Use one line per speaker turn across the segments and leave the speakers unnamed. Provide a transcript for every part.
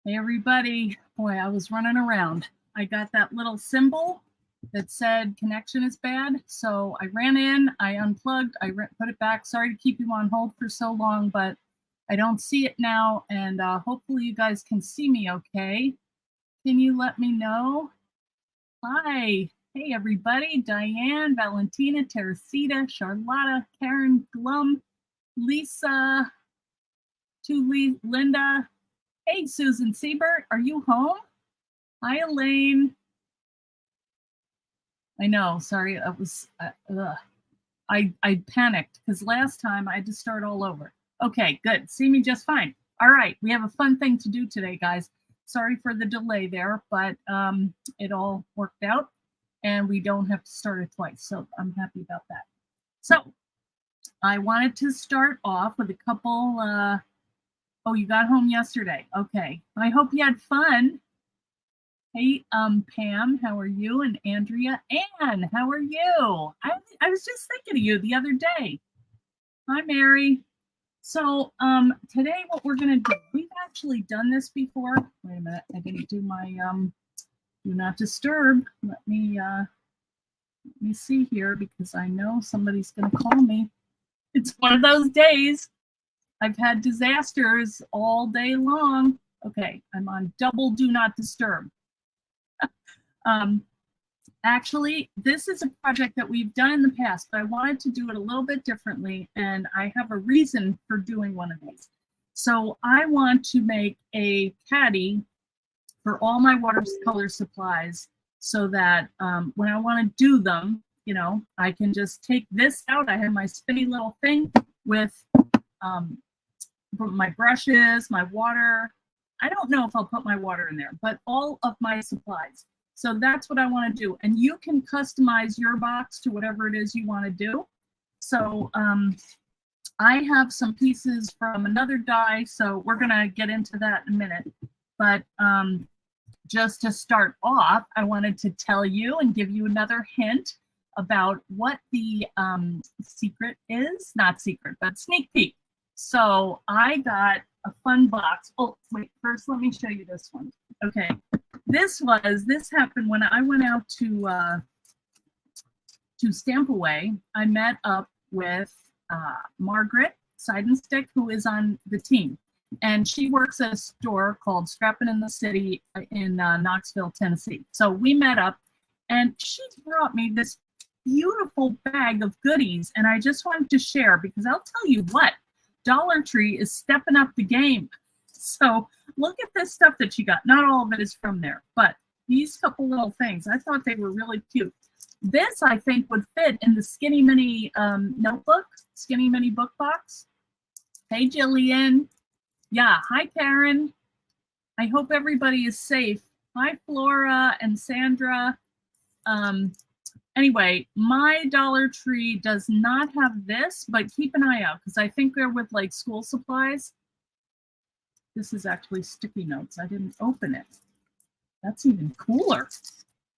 Hey everybody, boy, I was running around. I got that little symbol that said connection is bad. So I ran in, I unplugged, put it back. Sorry to keep you on hold for so long, but I don't see it now. And hopefully you guys can see me okay. Can you let me know? Hi, hey everybody, Diane, Valentina, Teresita, Charlotta, Karen, Glum, Lisa, Linda. Hey, Susan Siebert, are you home? Hi, Elaine. I know, sorry, I panicked because last time I had to start all over. Okay, good, see me just fine. All right, we have a fun thing to do today, guys. Sorry for the delay there, but it all worked out and we don't have to start it twice, so I'm happy about that. So I wanted to start off with a couple, oh, you got home yesterday. Okay, I hope you had fun. Hey, Pam, how are you? And Andrea, Ann, how are you? I was just thinking of you the other day. Hi, Mary. So today what we're going to do, we've actually done this before. Wait a minute, I'm going to do my do not disturb. Let me see here because I know somebody's going to call me. It's one of those days. I've had disasters all day long. Okay, I'm on double do not disturb. Actually, this is a project that we've done in the past, but I wanted to do it a little bit differently, and I have a reason for doing one of these. So I want to make a caddy for all my watercolor supplies so that when I want to do them, you know, I can just take this out. I have my spinny little thing with my brushes, my water. I don't know if I'll put my water in there, but all of my supplies. So that's what I want to do. And you can customize your box to whatever it is you want to do. So I have some pieces from another die, so we're going to get into that in a minute. But just to start off, I wanted to tell you and give you another hint about what the secret is. Not secret, but sneak peek. So I got a fun box. Oh, wait, first let me show you this one. Okay. This happened when I went out to Stamp Away. I met up with Margaret Side and Stick, who is on the team. And she works at a store called Scrappin' in the City in Knoxville, Tennessee. So we met up and she brought me this beautiful bag of goodies. And I just wanted to share because I'll tell you what, Dollar Tree is stepping up the game. So look at this stuff that she got. Not all of it is from there, but these couple little things, I thought they were really cute. This, I think, would fit in the Skinny Mini notebook, Skinny Mini book box. Hey, Jillian. Yeah, hi, Karen. I hope everybody is safe. Hi, Flora and Sandra. Anyway, my Dollar Tree does not have this, but keep an eye out because I think they're with like school supplies. This is actually sticky notes. I didn't open it. That's even cooler.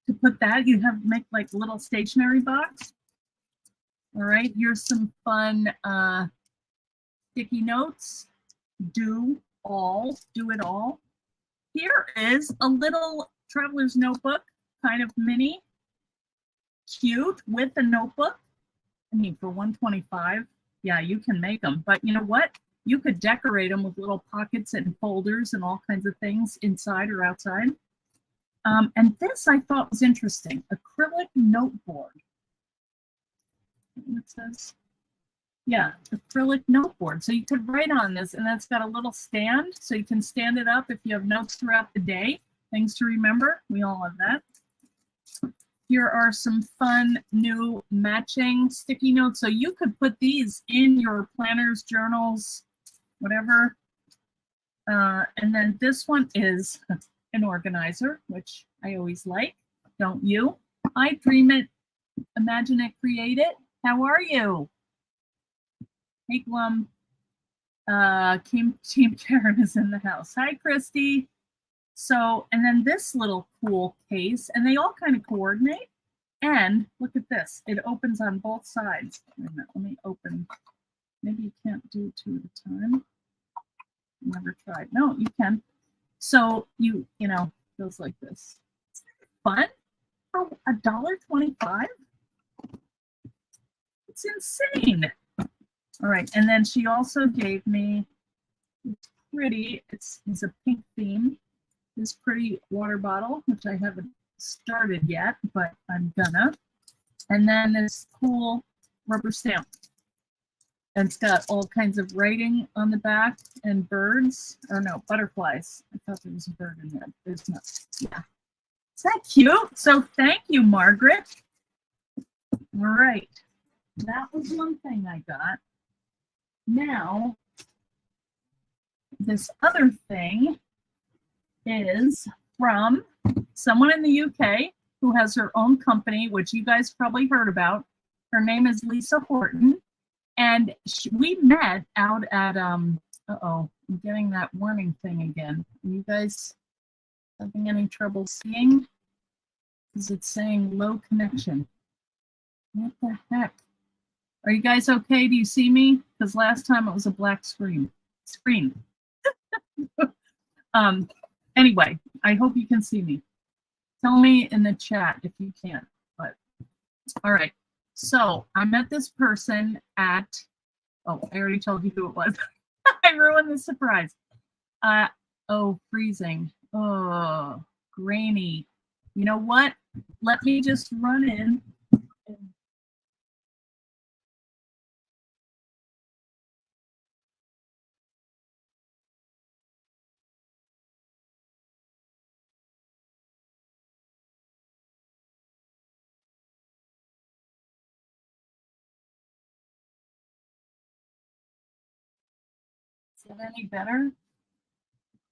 To put that, you have make like a little stationery box. All right, here's some fun sticky notes. Do it all. Here is a little traveler's notebook, kind of mini, cute with a notebook. I mean, for $125, yeah, you can make them. But you know what? You could decorate them with little pockets and folders and all kinds of things inside or outside. And this I thought was interesting, acrylic note board. It says, yeah, acrylic note board. So you could write on this, and it's got a little stand, so you can stand it up if you have notes throughout the day, things to remember. We all have that. Here are some fun new matching sticky notes. So you could put these in your planners, journals, whatever. And then this one is an organizer, which I always like. Don't you? I dream it, imagine it, create it. How are you? Hey, Glum. Team Karen is in the house. Hi, Christy. So, and then this little cool case, and they all kind of coordinate. And look at this, it opens on both sides. Wait a minute, let me open. Maybe you can't do two at a time. Never tried. No, you can. So you know, goes like this. Fun for $1.25? It's insane. All right, and then she also gave me pretty, it's a pink theme, this pretty water bottle, which I haven't started yet, but I'm gonna. And then this cool rubber stamp. And it's got all kinds of writing on the back and birds, or no, butterflies. I thought there was a bird in there. There's not. Yeah. Is that cute? So thank you, Margaret. All right. That was one thing I got. Now, this other thing is from someone in the UK who has her own company, which you guys probably heard about. Her name is Lisa Horton. And we met out at, uh-oh, I'm getting that warning thing again. Are you guys having any trouble seeing? Because it's saying low connection. What the heck? Are you guys okay? Do you see me? Because last time it was a black screen. Anyway, I hope you can see me. Tell me in the chat if you can't. But all right. So I met this person at, oh, I already told you who it was. I ruined the surprise. Oh, freezing. Oh, grainy. You know what? Let me just run in. Is it any better?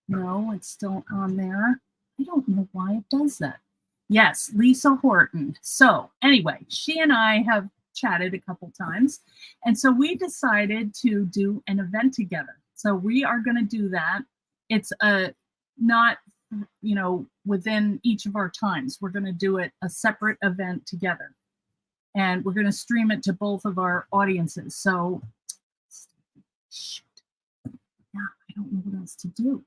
No, it's still on there. I don't know why it does that. Yes, Lisa Horton. So anyway, she and I have chatted a couple times. And so we decided to do an event together. So we are going to do that. It's not, you know, within each of our times. We're going to do it a separate event together. And we're going to stream it to both of our audiences. So shoot. Now I don't know what else to do.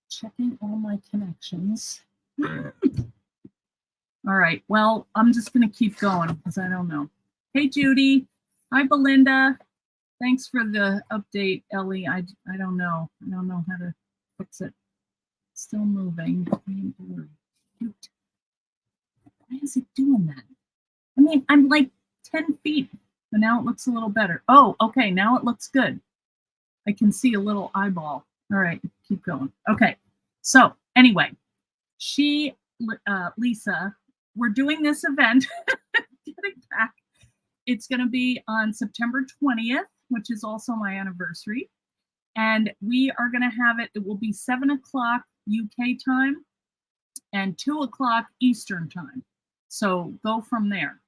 Checking all my connections. All right, well, I'm just going to keep going because I don't know. Hey, Judy. Hi, Belinda. Thanks for the update, Ellie. I don't know. I don't know how to fix it. Still moving. Shoot. Why is it doing that? I mean, I'm like 10 feet, but now it looks a little better. Oh, okay, now it looks good. I can see a little eyeball. All right, keep going. Okay, so anyway, Lisa, we're doing this event. Getting back. It's going to be on September 20th, which is also my anniversary. And we are going to have it. It will be 7 o'clock UK time and 2 o'clock Eastern time. So go from there.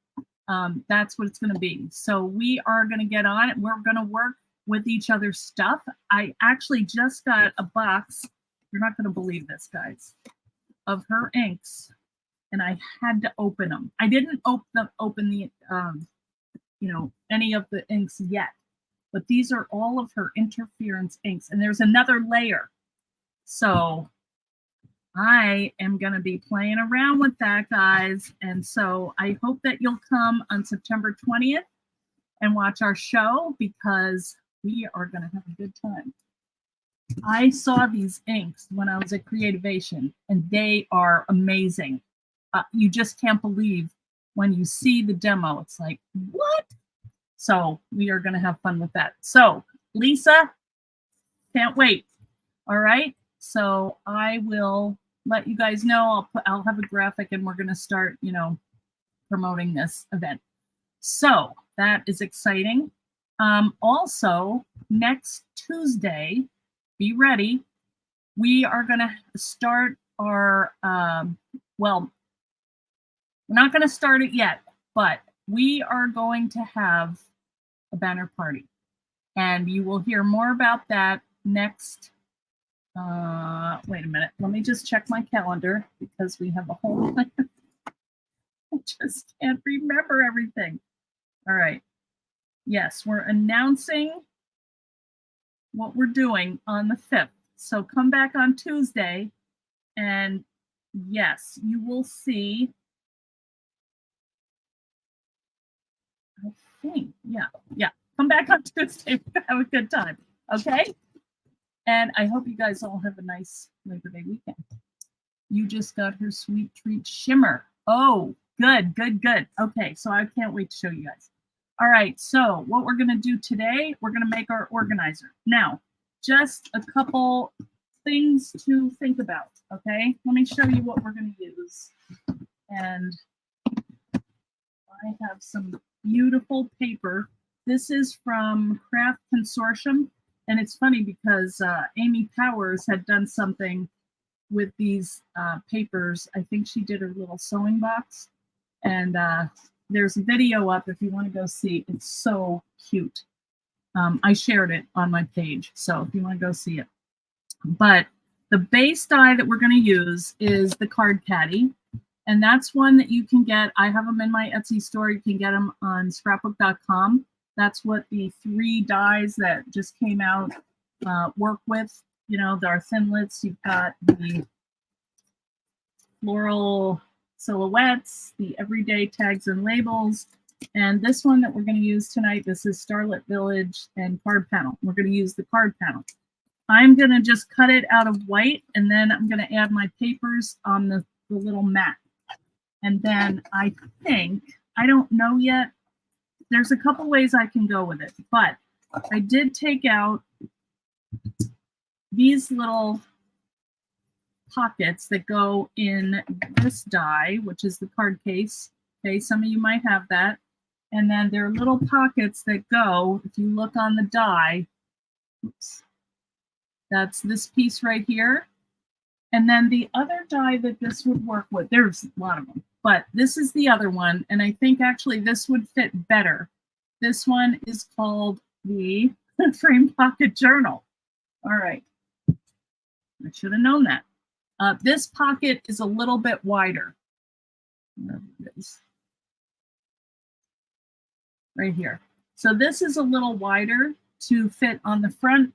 That's what it's going to be. So we are going to get on it. We're going to work with each other's stuff. I actually just got a box. You're not going to believe this, guys, of her inks, and I had to open them. I didn't open the, you know, any of the inks yet, but these are all of her interference inks, and there's another layer. So I am going to be playing around with that, guys, and so I hope that you'll come on September 20th and watch our show because we are going to have a good time. I saw these inks when I was at Creativation, and they are amazing. You just can't believe when you see the demo. It's like, what? So we are going to have fun with that. So Lisa, can't wait. All right. So I will let you guys know. I'll have a graphic, and we're going to start, you know, promoting this event. So that is exciting. Also, next Tuesday, be ready. We are going to start our, well, we're not going to start it yet, but we are going to have a banner party. And you will hear more about that next, wait a minute. Let me just check my calendar because we have a whole, I just can't remember everything. All right. Yes, we're announcing what we're doing on the 5th. So come back on Tuesday, and yes, you will see. I think, yeah. Come back on Tuesday. Have a good time. Okay. And I hope you guys all have a nice Labor Day weekend. You just got her sweet treat shimmer. Oh, good. Okay, so I can't wait to show you guys. All right, so what we're gonna do today, we're gonna make our organizer. Now, just a couple things to think about, okay? Let me show you what we're gonna use. And I have some beautiful paper. This is from Craft Consortium. And it's funny because Amy Powers had done something with these papers. I think she did her little sewing box. And there's a video up if you want to go see. It's so cute. I shared it on my page, so if you want to go see it. But the base die that we're going to use is the Card Caddy. And that's one that you can get. I have them in my Etsy store. You can get them on scrapbook.com. That's what the 3 dies that just came out work with. You know, our thinlits. You've got the floral silhouettes, the everyday tags and labels, and this one that we're going to use tonight. This is Starlit Village and card panel. We're going to use the card panel. I'm going to just cut it out of white, and then I'm going to add my papers on the little mat. And then I think, I don't know yet, there's a couple ways I can go with it, but I did take out these little pockets that go in this die, which is the card case. Okay, some of you might have that. And then there are little pockets that go, if you look on the die, oops, that's this piece right here. And then the other die that this would work with, there's a lot of them, but this is the other one. And I think actually this would fit better. This one is called the Frame Pocket Journal. All right. I should have known that. This pocket is a little bit wider. Wherever it is. Right here. So this is a little wider to fit on the front.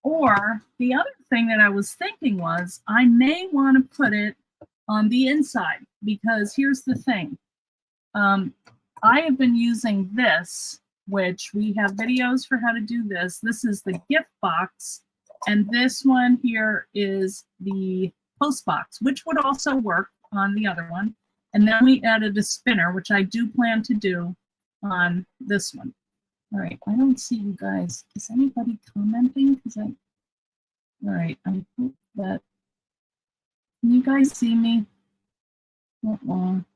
Or the other thing that I was thinking was I may want to put it on the inside, because here's the thing. I have been using this, which we have videos for how to do this. This is the gift box. And this one here is the post box, which would also work on the other one. And then we added a spinner, which I do plan to do on this one. All right, I don't see you guys. Is anybody commenting? All right, I hope that, can you guys see me? I'm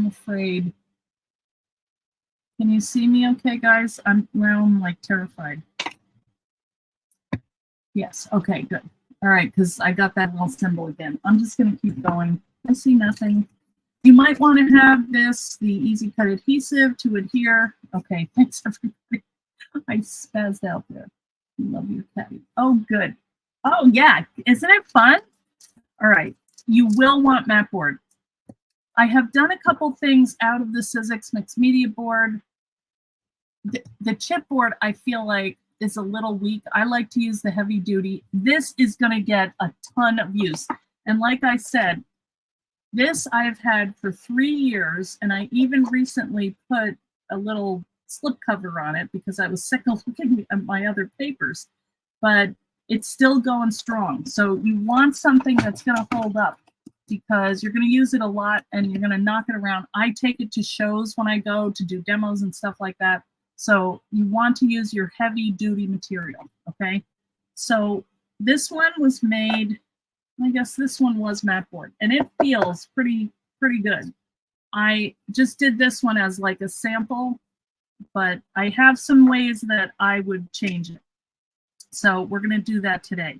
afraid. Can you see me okay, guys? I'm like terrified. Yes, okay, good. All right, because I got that little symbol again. I'm just gonna keep going. I see nothing. You might want to have this, the Easy Cut adhesive to adhere. Okay, thanks everybody. I spazzed out there. Love your cat. Oh, good. Oh, yeah, isn't it fun? All right, you will want mat board. I have done a couple things out of the Sizzix Mixed Media board. The chipboard, I feel like, is a little weak. I like to use the heavy duty. This is going to get a ton of use. And like I said, this I've had for 3 years, and I even recently put a little slip cover on it because I was sick of looking at my other papers, but it's still going strong. So you want something that's going to hold up, because you're going to use it a lot and you're going to knock it around. I take it to shows when I go to do demos and stuff like that. So you want to use your heavy duty material, okay? So this one was made, I guess this one was mat board, and it feels pretty good. I just did this one as like a sample, but I have some ways that I would change it. So we're going to do that today.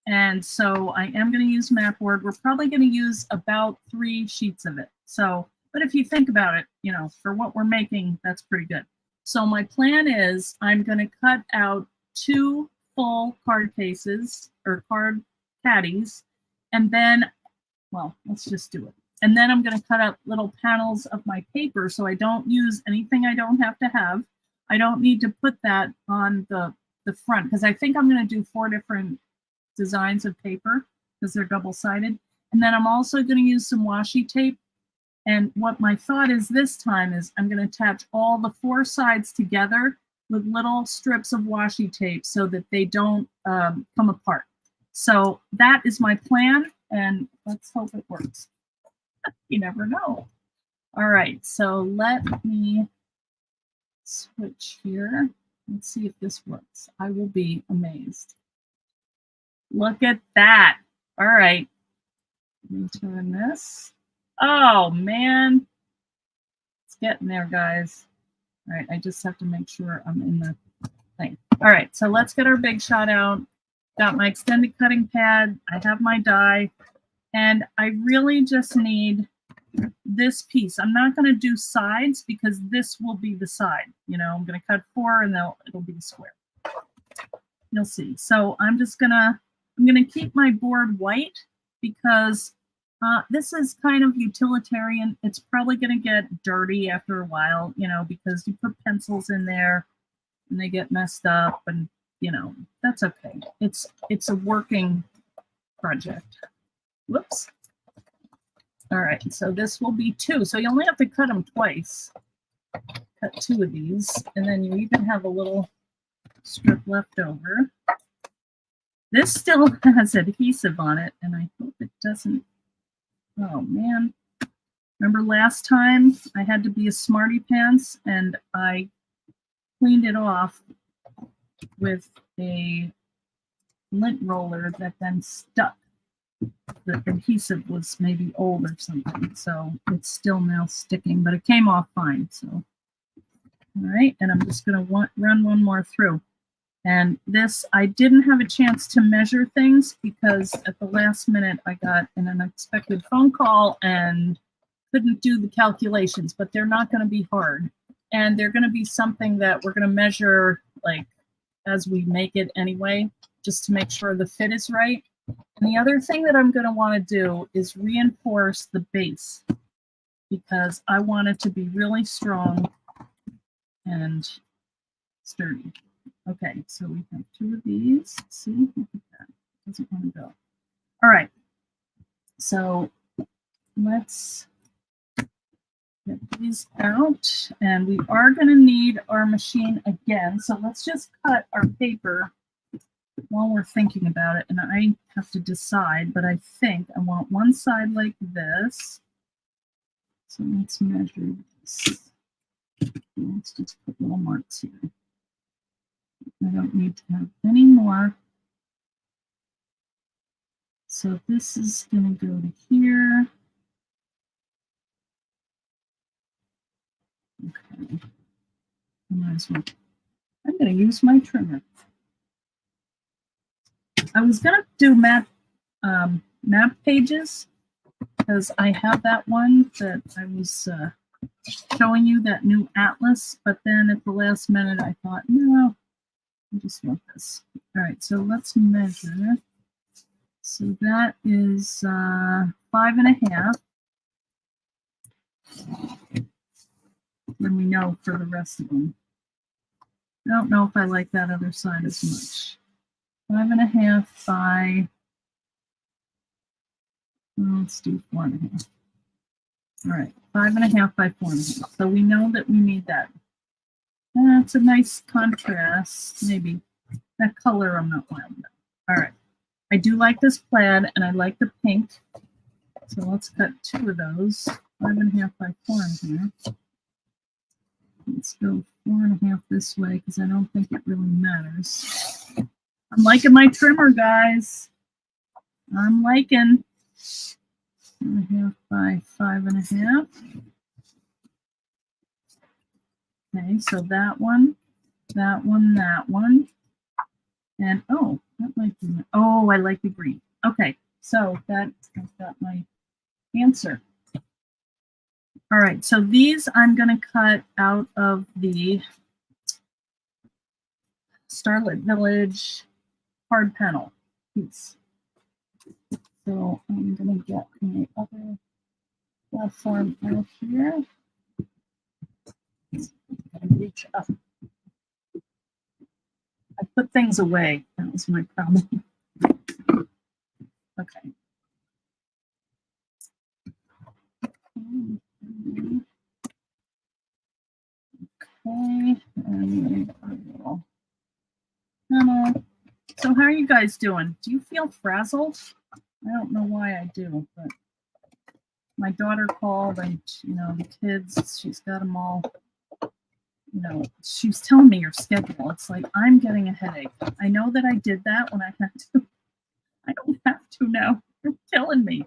And so I am going to use mat board. We're probably going to use about 3 sheets of it. So, but if you think about it, you know, for what we're making, that's pretty good. So my plan is I'm going to cut out 2 full card cases or card caddies, and then, well, let's just do it. And then I'm going to cut out little panels of my paper so I don't use anything I don't have to have. I don't need to put that on the front, because I think I'm going to do 4 different designs of paper because they're double-sided. And then I'm also going to use some washi tape. And what my thought is this time is I'm going to attach all the 4 sides together with little strips of washi tape so that they don't come apart. So that is my plan, and let's hope it works. You never know. All right, so let me switch here. Let's see if this works. I will be amazed. Look at that. All right. Let me turn this. Oh, man. It's getting there, guys. All right, I just have to make sure I'm in the thing. All right, so let's get our big shot out. Got my extended cutting pad. I have my die. And I really just need this piece. I'm not going to do sides because this will be the side. You know, I'm going to cut 4 and it'll be the square. You'll see. So I'm going to keep my board white because this is kind of utilitarian. It's probably going to get dirty after a while, you know, because you put pencils in there and they get messed up, and you know, that's okay. It's a working project. Whoops. All right, so this will be 2. So you only have to cut them twice. Cut 2 of these, and then you even have a little strip left over. This still has adhesive on it, and I hope it doesn't. Oh man. Remember last time I had to be a smarty pants and I cleaned it off with a lint roller that then stuck. The adhesive was maybe old or something, so it's still now sticking, but it came off fine. So, all right, and I'm just going to run one more through. And this, I didn't have a chance to measure things because at the last minute I got an unexpected phone call and couldn't do the calculations, but they're not going to be hard. And they're going to be something that we're going to measure like as we make it anyway, just to make sure the fit is right. And the other thing that I'm going to want to do is reinforce the base because I want it to be really strong and sturdy. Okay, so we have 2 of these. See, look at that. It doesn't want to go. All right, so let's get these out, and we are going to need our machine again. So let's just cut our paper while we're thinking about it, and I have to decide, but I think I want one side like this. So let's measure this. Let's just put little marks here. I don't need to have any more. So this is going to go to here. Okay. I might as well. I'm going to use my trimmer. I was going to do map pages because I have that one that I was showing you, that new atlas, but then at the last minute I thought, no, I just want this. All right, so let's measure. So that is 5.5. Then we know for the rest of them. I don't know if I like that other side as much. 5.5 by, well, let's do 4.5. All right, 5.5 by 4.5. So we know that we need that. That's a nice contrast. Maybe that color I'm not wild about. All right, I do like this plaid and I like the pink. So let's cut 2 of those. 5.5 by 4.5. Let's go 4.5 this way because I don't think it really matters. I'm liking my trimmer, guys. I'm liking 4.5 by 5.5. Okay, so that one, that one, that one. And oh, that might be, oh, I like the green. Okay, so I've got my answer. All right, so these I'm going to cut out of the Starlit Village hard panel piece. So I'm going to get my other platform out here. Reach up. I put things away. That was my problem. Okay. Okay, and so how are you guys doing? Do you feel frazzled? I don't know why I do, but my daughter called and, you know, the kids, she's got them all, you know, she was telling me your schedule. It's like, I'm getting a headache. I know that I did that when I had to. I don't have to now. You're killing me.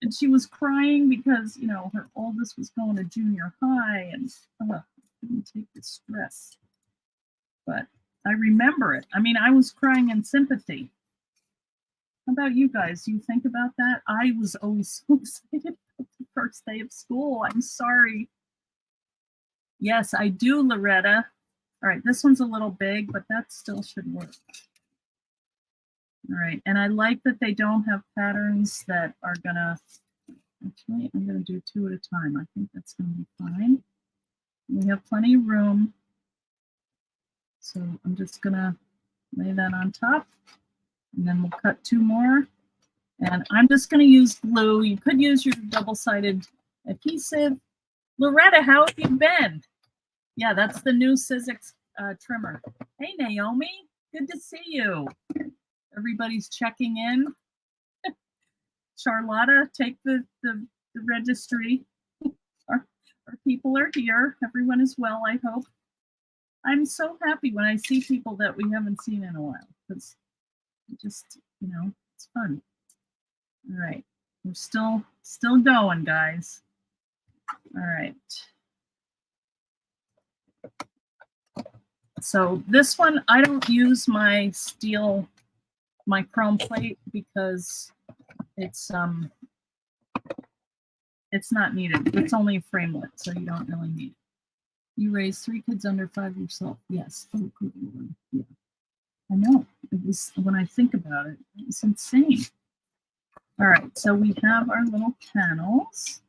And she was crying because, you know, her oldest was going to junior high and couldn't take the stress. But I remember it. I mean, I was crying in sympathy. How about you guys? Do you think about that? I was always so excited about the first day of school. I'm sorry. Yes, I do, Loretta. All right, this one's a little big, but that still should work. All right, and I like that they don't have patterns that are gonna, actually, I'm gonna do 2 at a time. I think that's gonna be fine. We have plenty of room. So I'm just gonna lay that on top, and then we'll cut 2 more. And I'm just gonna use glue. You could use your double-sided adhesive. Loretta, how have you been? Yeah, that's the new Sizzix trimmer. Hey, Naomi, good to see you. Everybody's checking in. Charlotta, take the registry. Our people are here. Everyone is well, I hope. I'm so happy when I see people that we haven't seen in a while, because just, you know, it's fun. All right, we're still going, guys. All right. So this one, I don't use my chrome plate because it's not needed. It's only a framelit, so you don't really need it. You raised 3 kids under 5 yourself. Yes. Oh, good Lord. Yeah. I know. It was, when I think about it, it's insane. All right, so we have our little panels.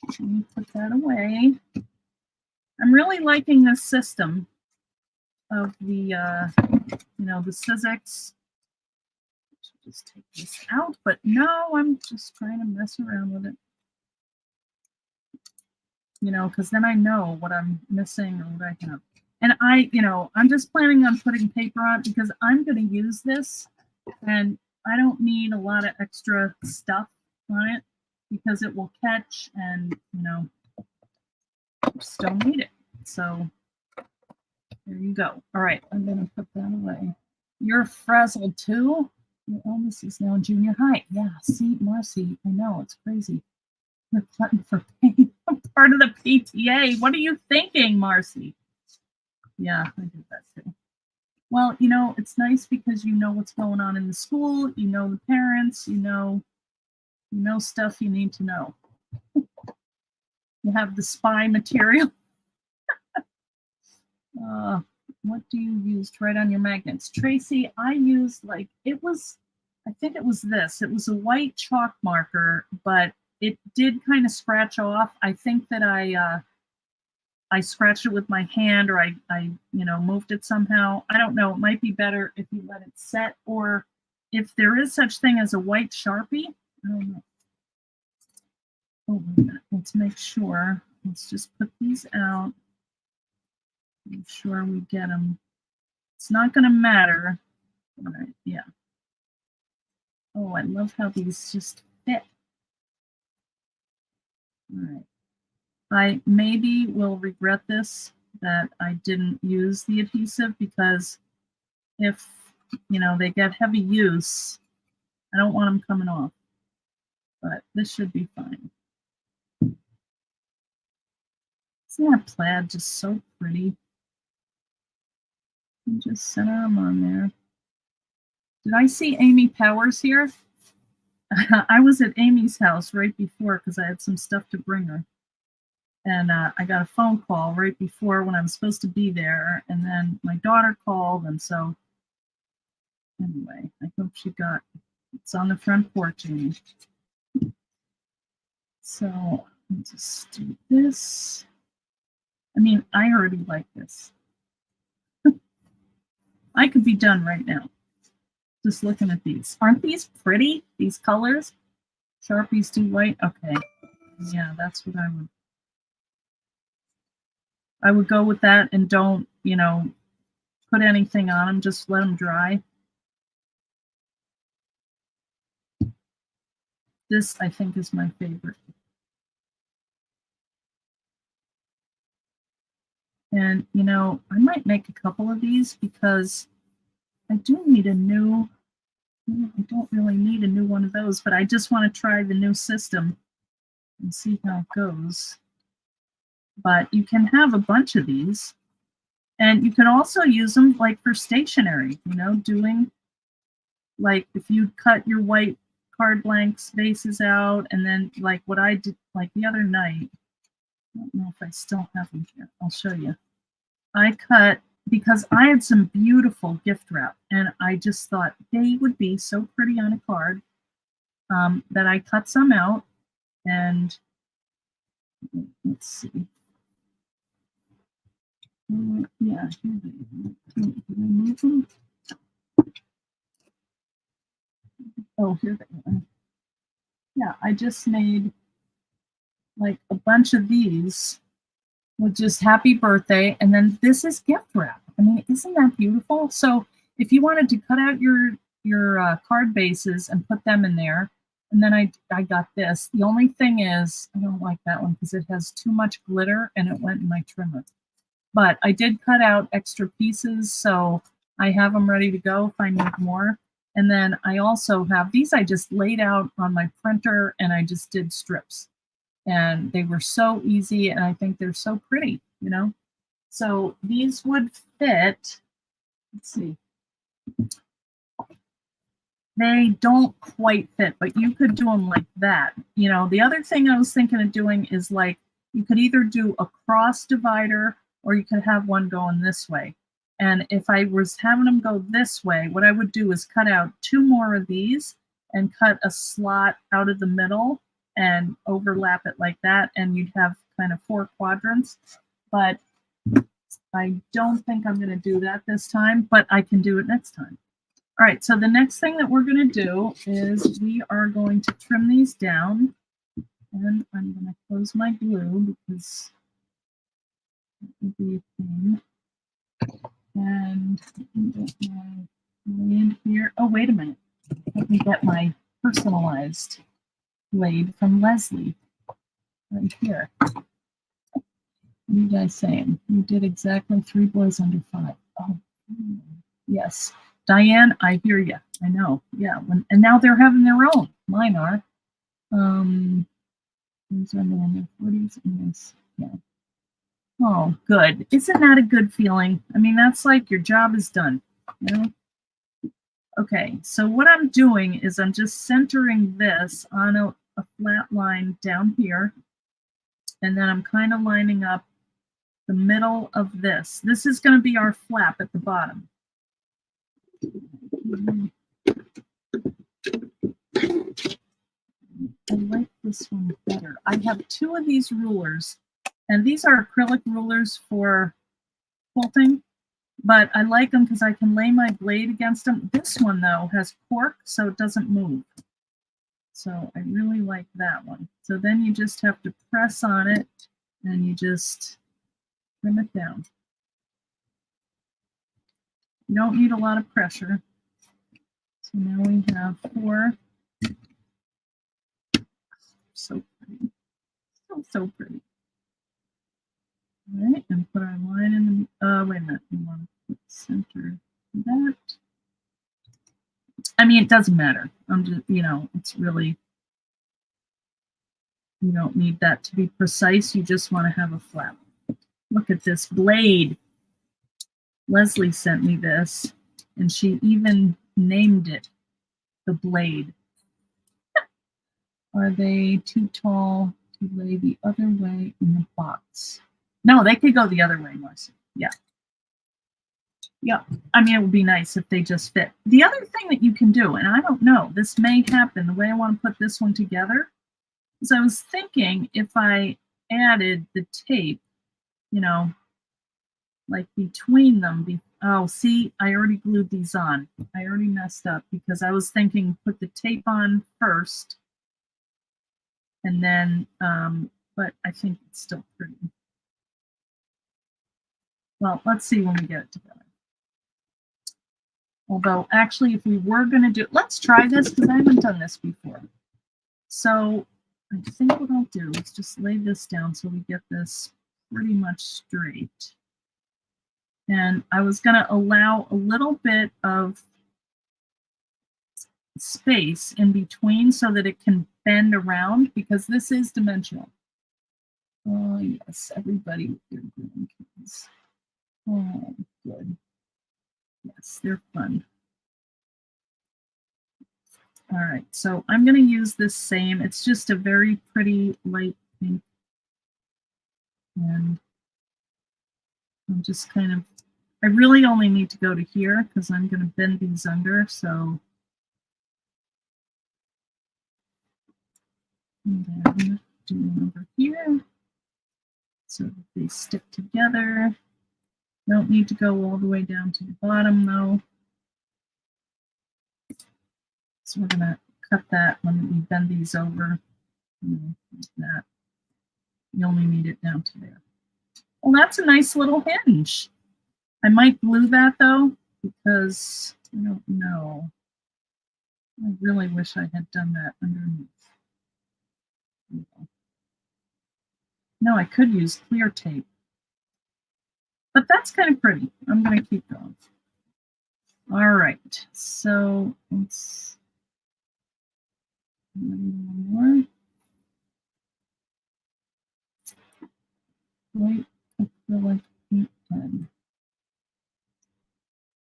Let me put that away. I'm really liking this system of the, you know, the Sizzix. Just take this out, but no, I'm just trying to mess around with it. You know, because then I know what I'm missing or what I have. And you know, I'm just planning on putting paper on because I'm going to use this, and I don't need a lot of extra stuff on it because it will catch, and, you know, just don't need it. So there you go. All right, I'm going to put that away. You're frazzled too? Your oldest is now in junior high. Yeah, see, Marcy, I know, it's crazy. You're glutton for pain. I'm part of the PTA. What are you thinking, Marcy? Yeah, I did that too. Well, you know, it's nice because you know what's going on in the school, you know the parents, you know stuff you need to know. You have the spy material. What do you use to write on your magnets? Tracy, I used, like, I think it was this. It was a white chalk marker, but it did kind of scratch off. I think that I scratched it with my hand, or I you know, moved it somehow. I don't know. It might be better if you let it set, or if there is such thing as a white Sharpie. I don't know. Oh, wait a minute. Let's make sure. Let's just put these out. Make sure we get them. It's not going to matter. All right, yeah. Oh, I love how these just fit. All right. I maybe will regret this, that I didn't use the adhesive, because if, you know, they get heavy use, I don't want them coming off. But this should be fine. Isn't that plaid just so pretty? And just center them on there. Did I see Amy Powers here? I was at Amy's house right before because I had some stuff to bring her. And I got a phone call right before when I was supposed to be there. And then my daughter called. And so anyway, I hope she got, it's on the front porch, Amy. So I'll just do this. I mean, I already like this. I could be done right now. Just looking at these. Aren't these pretty, these colors? Sharpies do white. Okay. Yeah, that's what I would go with that, and don't, put anything on them. Just let them dry. This, I think, is my favorite. And, I might make a couple of these because I do need a new, I don't really need a new one of those, but I just want to try the new system and see how it goes. But you can have a bunch of these, and you can also use them like for stationery, doing like if you cut your white card blank spaces out, and then like what I did like the other night, I don't know if I still have them here. I'll show you. I cut, because I had some beautiful gift wrap, and I just thought they would be so pretty on a card, that I cut some out, and let's see. Yeah, here they are. Did I move them? Oh, here they are. Yeah, I just made like a bunch of these with just happy birthday, and then this is gift wrap. I mean, isn't that beautiful? So if you wanted to cut out your card bases and put them in there, and then I got this. The only thing is, I don't like that one because it has too much glitter and it went in my trimmer. But I did cut out extra pieces, so I have them ready to go if I need more. And then I also have these I just laid out on my printer, and I just did strips. And they were so easy, and I think they're so pretty, So these would fit. Let's see. They don't quite fit, but you could do them like that. The other thing I was thinking of doing is like, you could either do a cross divider, or you could have one going this way. And if I was having them go this way, what I would do is cut out 2 more of these and cut a slot out of the middle and overlap it like that, and you'd have kind of 4 quadrants. But I don't think I'm going to do that this time, but I can do it next time. All right, so the next thing that we're going to do is we are going to trim these down, and I'm going to close my glue because that would be a pain. And let me get my blade here. Oh, wait a minute. Let me get my personalized blade from Leslie right here. What are you guys saying? You did exactly 3 boys under 5. Oh, yes. Diane, I hear you. I know. Yeah. And now they're having their own. Mine are. These are in their 40s. And this, yeah. Oh, good. Isn't that a good feeling? I mean, that's like your job is done. Okay, so what I'm doing is I'm just centering this on a flat line down here, and then I'm kind of lining up the middle of this. This is going to be our flap at the bottom. I like this one better. I have 2 of these rulers, and these are acrylic rulers for quilting, but I like them because I can lay my blade against them. This one, though, has cork, so it doesn't move. So I really like that one. So then you just have to press on it, and you just trim it down. You don't need a lot of pressure. So now we have 4. So pretty. So pretty. All right, and put our line in the, wait a minute, we want to put center that. I mean, it doesn't matter. I'm just, it's really, you don't need that to be precise. You just want to have a flap. Look at this blade. Leslie sent me this, and she even named it the blade. Are they too tall to lay the other way in the box? No, they could go the other way, Marcy. Yeah. Yeah. I mean, it would be nice if they just fit. The other thing that you can do, and I don't know, this may happen the way I want to put this one together, is I was thinking if I added the tape, like between them Oh, see, I already glued these on. I already messed up because I was thinking put the tape on first and then, but I think it's still pretty. Well, let's see when we get it together. Although, actually, if we were going to do, let's try this because I haven't done this before. So I think what I'll do is just lay this down so we get this pretty much straight. And I was going to allow a little bit of space in between so that it can bend around because this is dimensional. Oh, yes, everybody with their grandkids. Oh, good. Yes, they're fun. All right, so I'm going to use this same. It's just a very pretty light pink. And I'm just kind of, I really only need to go to here because I'm going to bend these under. So and then do one over here so that they stick together. Don't need to go all the way down to the bottom though. So we're going to cut that when we bend these over. Like that. You only need it down to there. Well, that's a nice little hinge. I might glue that though, because I don't know. I really wish I had done that underneath. No, I could use clear tape. But that's kind of pretty. I'm going to keep going. All right, so let's one more. White acrylic paint pen.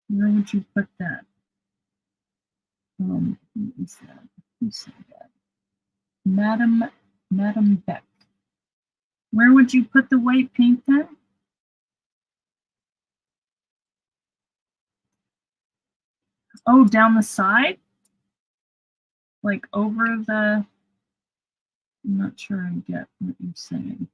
Where would you put that? Who is that? Who said that? Madam Beck. Where would you put the white paint pen? Oh, down the side? Like over the... I'm not sure I get what you're saying.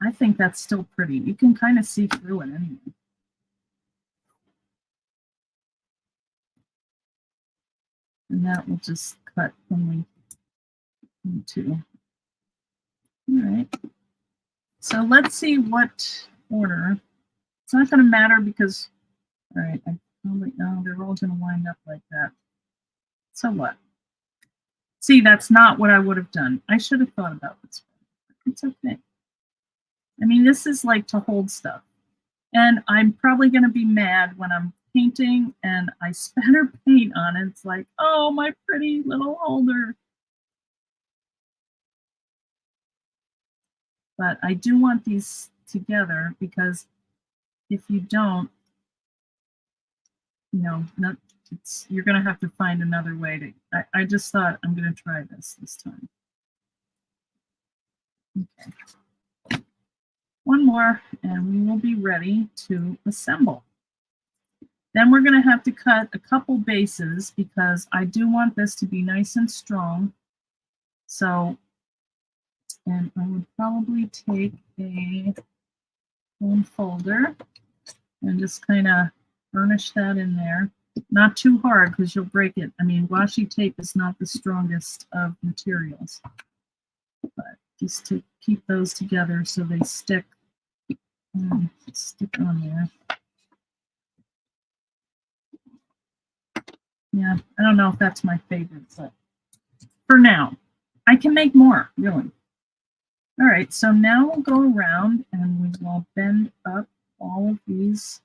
I think that's still pretty. You can kind of see through it anyway. And that will just cut when we need to. All right. So let's see what order. It's not going to matter because, all right, I probably, no, they're all going to wind up like that. So what? See, that's not what I would have done. I should have thought about this. It's okay. I mean, this is like to hold stuff. And I'm probably going to be mad when I'm painting and I spatter paint on it. It's like, oh, my pretty little holder. But I do want these together because if you don't, you know, you're going to have to find another way to. I just thought I'm going to try this time. Okay. One more, and we will be ready to assemble. Then we're going to have to cut a couple bases because I do want this to be nice and strong. So, and I would probably take a foam folder and just kind of burnish that in there. Not too hard because you'll break it. I mean, washi tape is not the strongest of materials, but just to keep those together so they stick on there. Yeah, I don't know if that's my favorite, but for now, I can make more, really. All right, so now we'll go around and we will bend up all of these.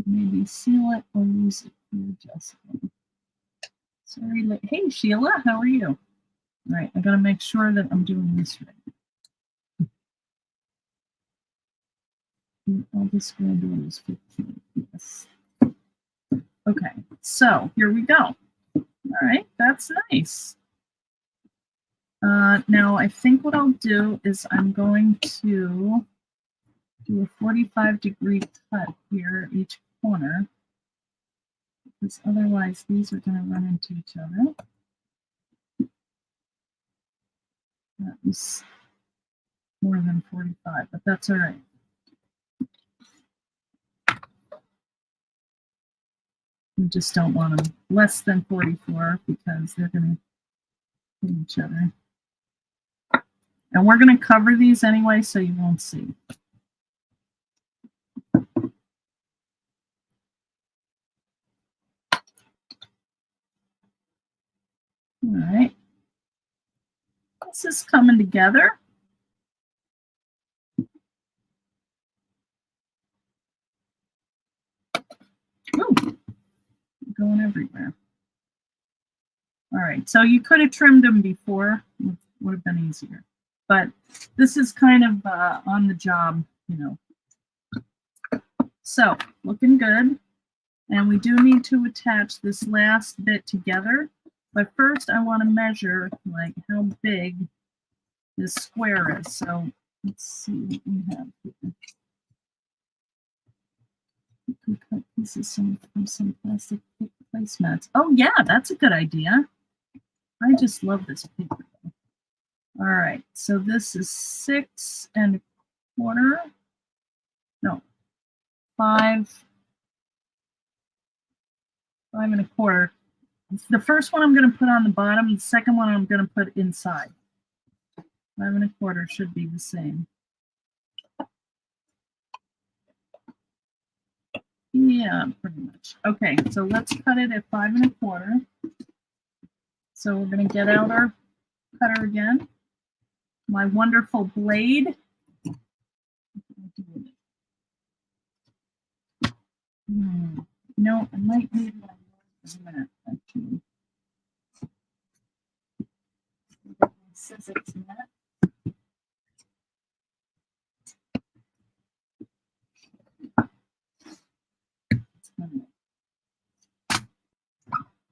Maybe seal it or use it for adjustment. Sorry, hey Sheila, how are you? All right, I gotta make sure that I'm doing this right. August grand order is 15, yes. Okay, so here we go. All right, that's nice. Now I think what I'll do is I'm going to do a 45-degree cut here at each corner because otherwise these are going to run into each other. That was more than 45, but that's all right. We just don't want them less than 44 because they're going to hit each other. And we're going to cover these anyway, so you won't see. All right. This is coming together. Ooh, going everywhere. All right, so you could have trimmed them before, would have been easier. But this is kind of on the job, you know. So, looking good. And we do need to attach this last bit together. But first, I want to measure like how big this square is. So let's see what we have here. We can cut pieces from some plastic placemats. Oh yeah, that's a good idea. I just love this paper. All right, so this is 6 1/4. No, 5 1/4. The first one I'm going to put on the bottom. The second one I'm going to put inside. 5 1/4 should be the same. Yeah, pretty much. Okay, so let's cut it at 5 1/4. So we're going to get out our cutter again. My wonderful blade. No, I might need one in a minute, actually. Scissors mat.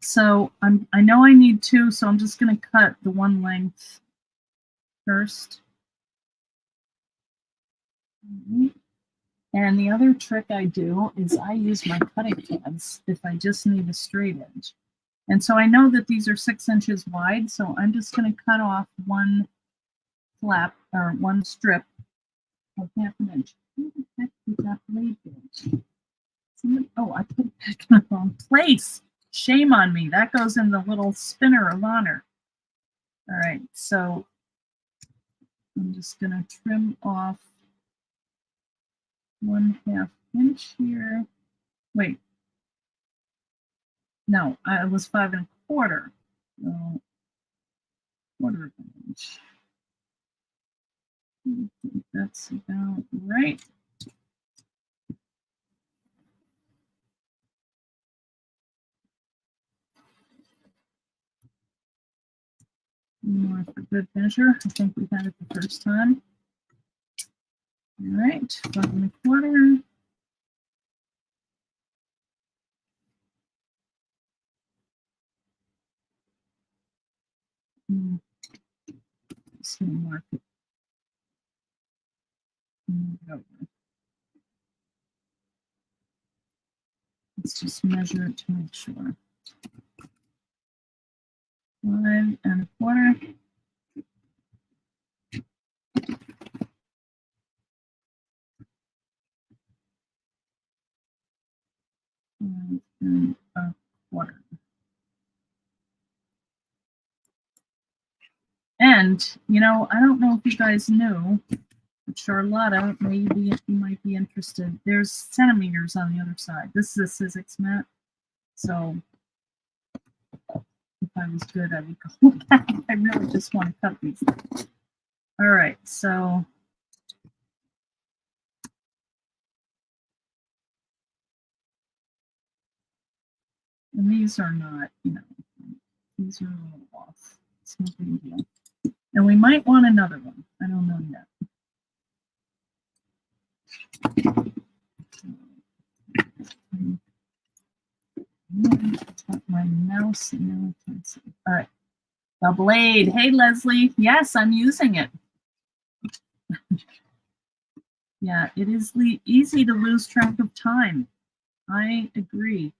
So I know I need 2, so I'm just going to cut the one length first. And the other trick I do is I use my cutting pads if I just need a straight edge. And so I know that these are 6 inches wide, so I'm just going to cut off one flap or one strip of 1/2 inch. Who the heck did that blade go? Oh, I put it back in the wrong place. Shame on me. That goes in the little spinner of honor. All right, so I'm just going to trim off 1/2 inch here. Wait. No, it was 5 1/4. So 1/4 inch. I think that's about right. More for good measure. I think we had it the first time. All right, 5 1/4. Just gonna mark it. Let's just measure it to make sure. 5 1/4. And 1/4. And, you know, I don't know if you guys knew, but Charlotta, maybe you might be interested. There's centimeters on the other side. This is a Sizzix mat. So if I was good, I would go with that. I really just want to cut these. All right, so and these are not, you know, these are a little off. It's no big deal. And we might want another one. I don't know yet. My mouse now. All right, the blade. Hey, Leslie. Yes, I'm using it. Yeah, it is easy to lose track of time. I agree.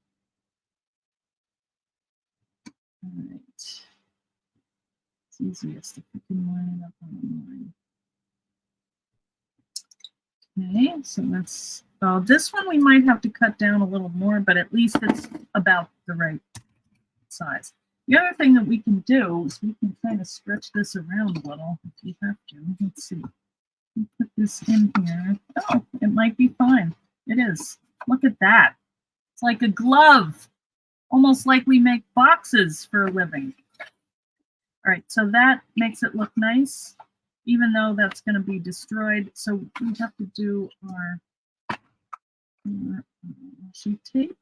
All right. It's easiest if we can line it up on the line. Okay, so that's, this one we might have to cut down a little more, but at least it's about the right size. The other thing that we can do is we can kind of stretch this around a little if we have to. Let's see. Put this in here. Oh, it might be fine. It is. Look at that. It's like a glove, almost like we make boxes for a living. All right, so that makes it look nice, even though that's going to be destroyed. So we have to do our sheet tape.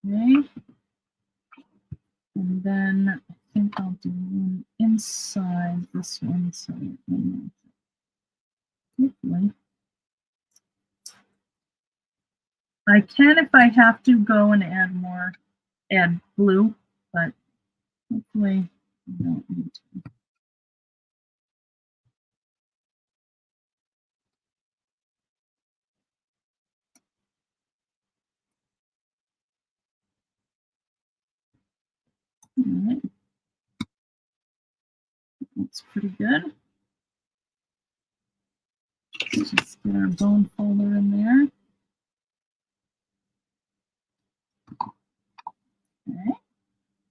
Okay. And then I think I'll do one inside this one. So hopefully I can, if I have to, go and add glue, but hopefully I don't need to. All right. That's pretty good. Just get our bone folder in there. Okay.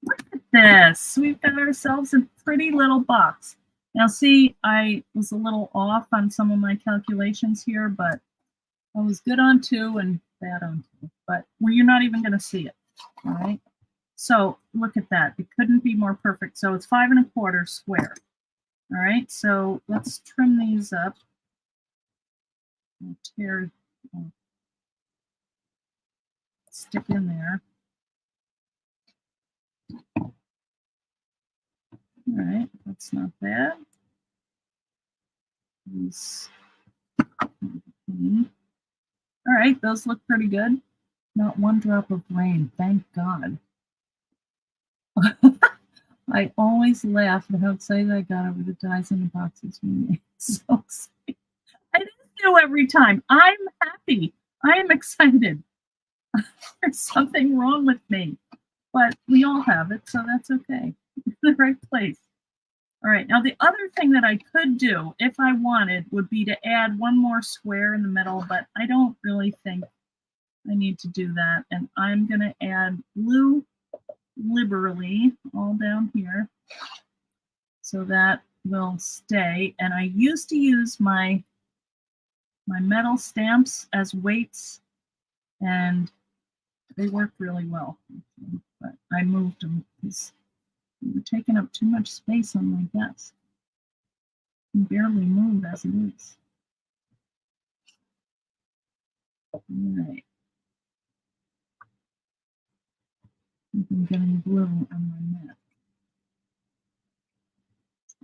Look at this. We've got ourselves a pretty little box. Now see, I was a little off on some of my calculations here, but I was good on 2 and bad on 2. But you're not even going to see it. All right. So look at that. It couldn't be more perfect. So it's 5 1/4 square. All right. So let's trim these up. Tear, stick in there. All right. That's not bad. All right. Those look pretty good. Not one drop of rain. Thank God. I always laugh at how excited I got over the dies in the boxes we made. So excited. I didn't do every time. I'm happy. I am excited. There's something wrong with me, but we all have it, so that's okay. In the right place. All right, now the other thing that I could do, if I wanted, would be to add one more square in the middle, but I don't really think I need to do that. And I'm going to add blue liberally all down here, so that will stay. And I used to use my metal stamps as weights, and they worked really well, but I moved them because they were taking up too much space on my desk. I can barely move as it is. All right. I'm getting blue on my mat.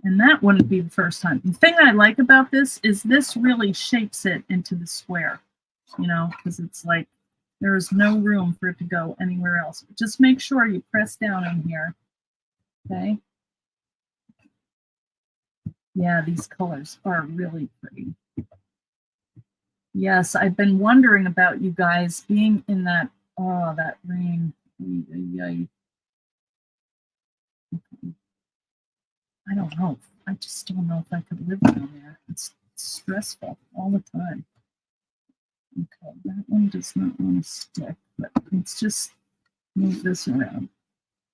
And that wouldn't be the first time. The thing I like about this is this really shapes it into the square, you know, because it's like there is no room for it to go anywhere else. But just make sure you press down in here. Okay. Yeah, these colors are really pretty. Yes, I've been wondering about you guys being in that, oh, that rain. I don't know. I just don't know if I could live down there. It's stressful all the time. Okay, that one does not want to stick, but let's just move this around.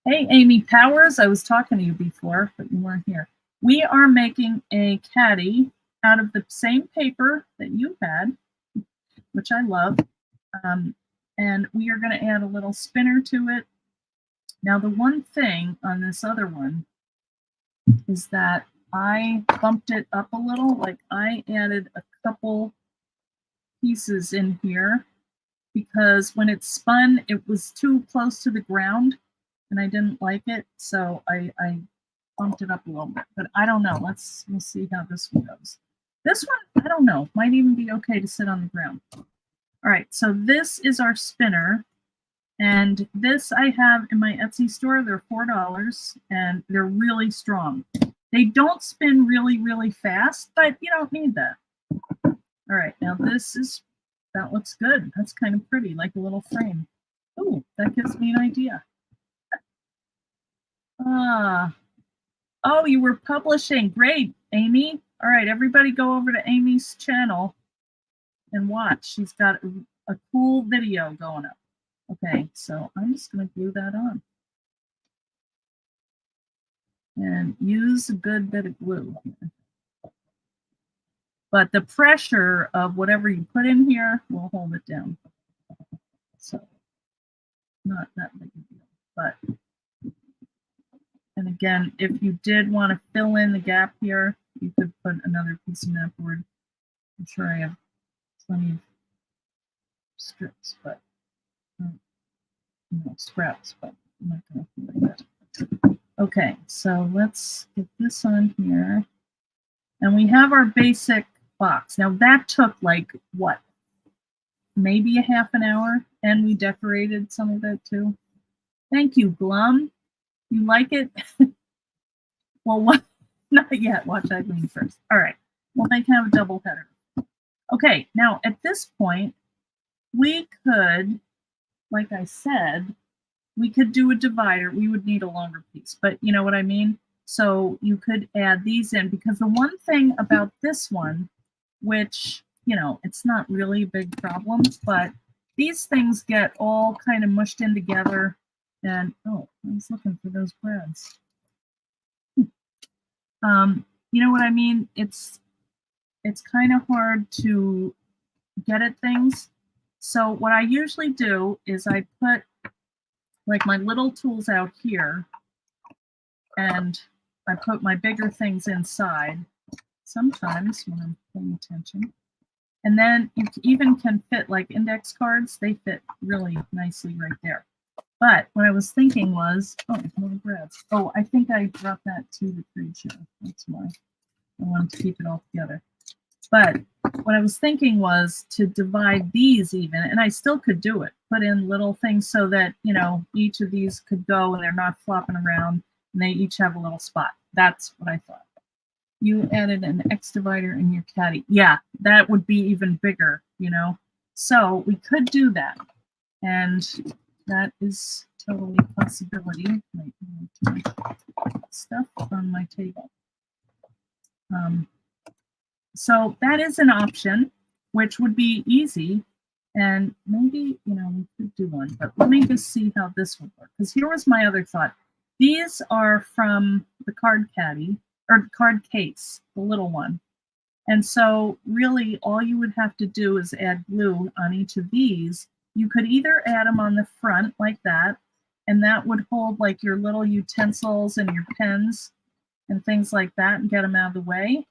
Hey, Amy Powers, I was talking to you before, but you weren't here. We are making a caddy out of the same paper that you had, which I love. And we are going to add a little spinner to it. Now, the one thing on this other one is that I bumped it up a little. Like I added a couple pieces in here because when it spun, it was too close to the ground and I didn't like it. So I bumped it up a little bit, but I don't know. We'll see how this one goes. This one, I don't know, might even be okay to sit on the ground. All right, so this is our spinner. And this I have in my Etsy store. They're $4 and they're really strong. They don't spin really, really fast, but you don't need that. All right, now that looks good. That's kind of pretty, like a little frame. Oh, that gives me an idea. Ah, oh, you were publishing. Great, Amy. All right, everybody go over to Amy's channel and watch. She's got a cool video going up. Okay, so I'm just going to glue that on. And use a good bit of glue. But the pressure of whatever you put in here will hold it down. So, not that big a deal. But, and again, if you did want to fill in the gap here, you could put another piece of mat board. I'm sure I have plenty of strips, but, scraps, but I'm not going to do that. Okay, so let's get this on here. And we have our basic box. Now that took like, what, maybe a half an hour, and we decorated some of it too. Thank you, Glum. You like it? Well, what? Not yet. Watch Eileen first. All right. Well, they can have a double header. Okay. Now, at this point, we could, like I said, we could do a divider. We would need a longer piece, but you know what I mean? So you could add these in, because the one thing about this one, which, it's not really a big problem, but these things get all kind of mushed in together. And, oh, I was looking for those breads. You know what I mean? It's kind of hard to get at things. So what I usually do is I put like my little tools out here, and I put my bigger things inside sometimes when I'm paying attention. And then you even can fit like index cards. They fit really nicely right there. But what I was thinking was, oh, little breads. Oh, I think I brought that to the trade show. That's why I wanted to keep it all together. But what I was thinking was to divide these even, and I still could do it, put in little things so that, each of these could go and they're not flopping around, and they each have a little spot. That's what I thought. You added an X divider in your caddy. Yeah, that would be even bigger, So we could do that. And that is totally a possibility. Wait, stuff on my table. So that is an option, which would be easy. And maybe, we could do one, but let me just see how this would work. Because here was my other thought. These are from the Card Caddy, or card case, the little one. And so really all you would have to do is add glue on each of these. You could either add them on the front like that, and that would hold like your little utensils and your pens and things like that and get them out of the way.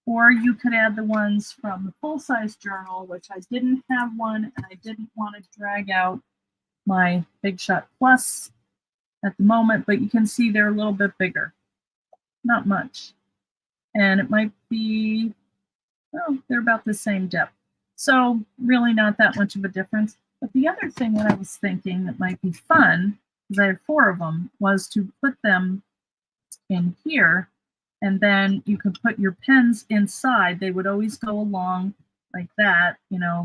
Or you could add the ones from the full-size journal, which I didn't have one, and I didn't want to drag out my Big Shot Plus at the moment, but you can see they're a little bit bigger. Not much. And it might be, well, they're about the same depth. So really not that much of a difference. But the other thing that I was thinking that might be fun, because I have 4 of them, was to put them in here, and then you could put your pens inside. They would always go along like that,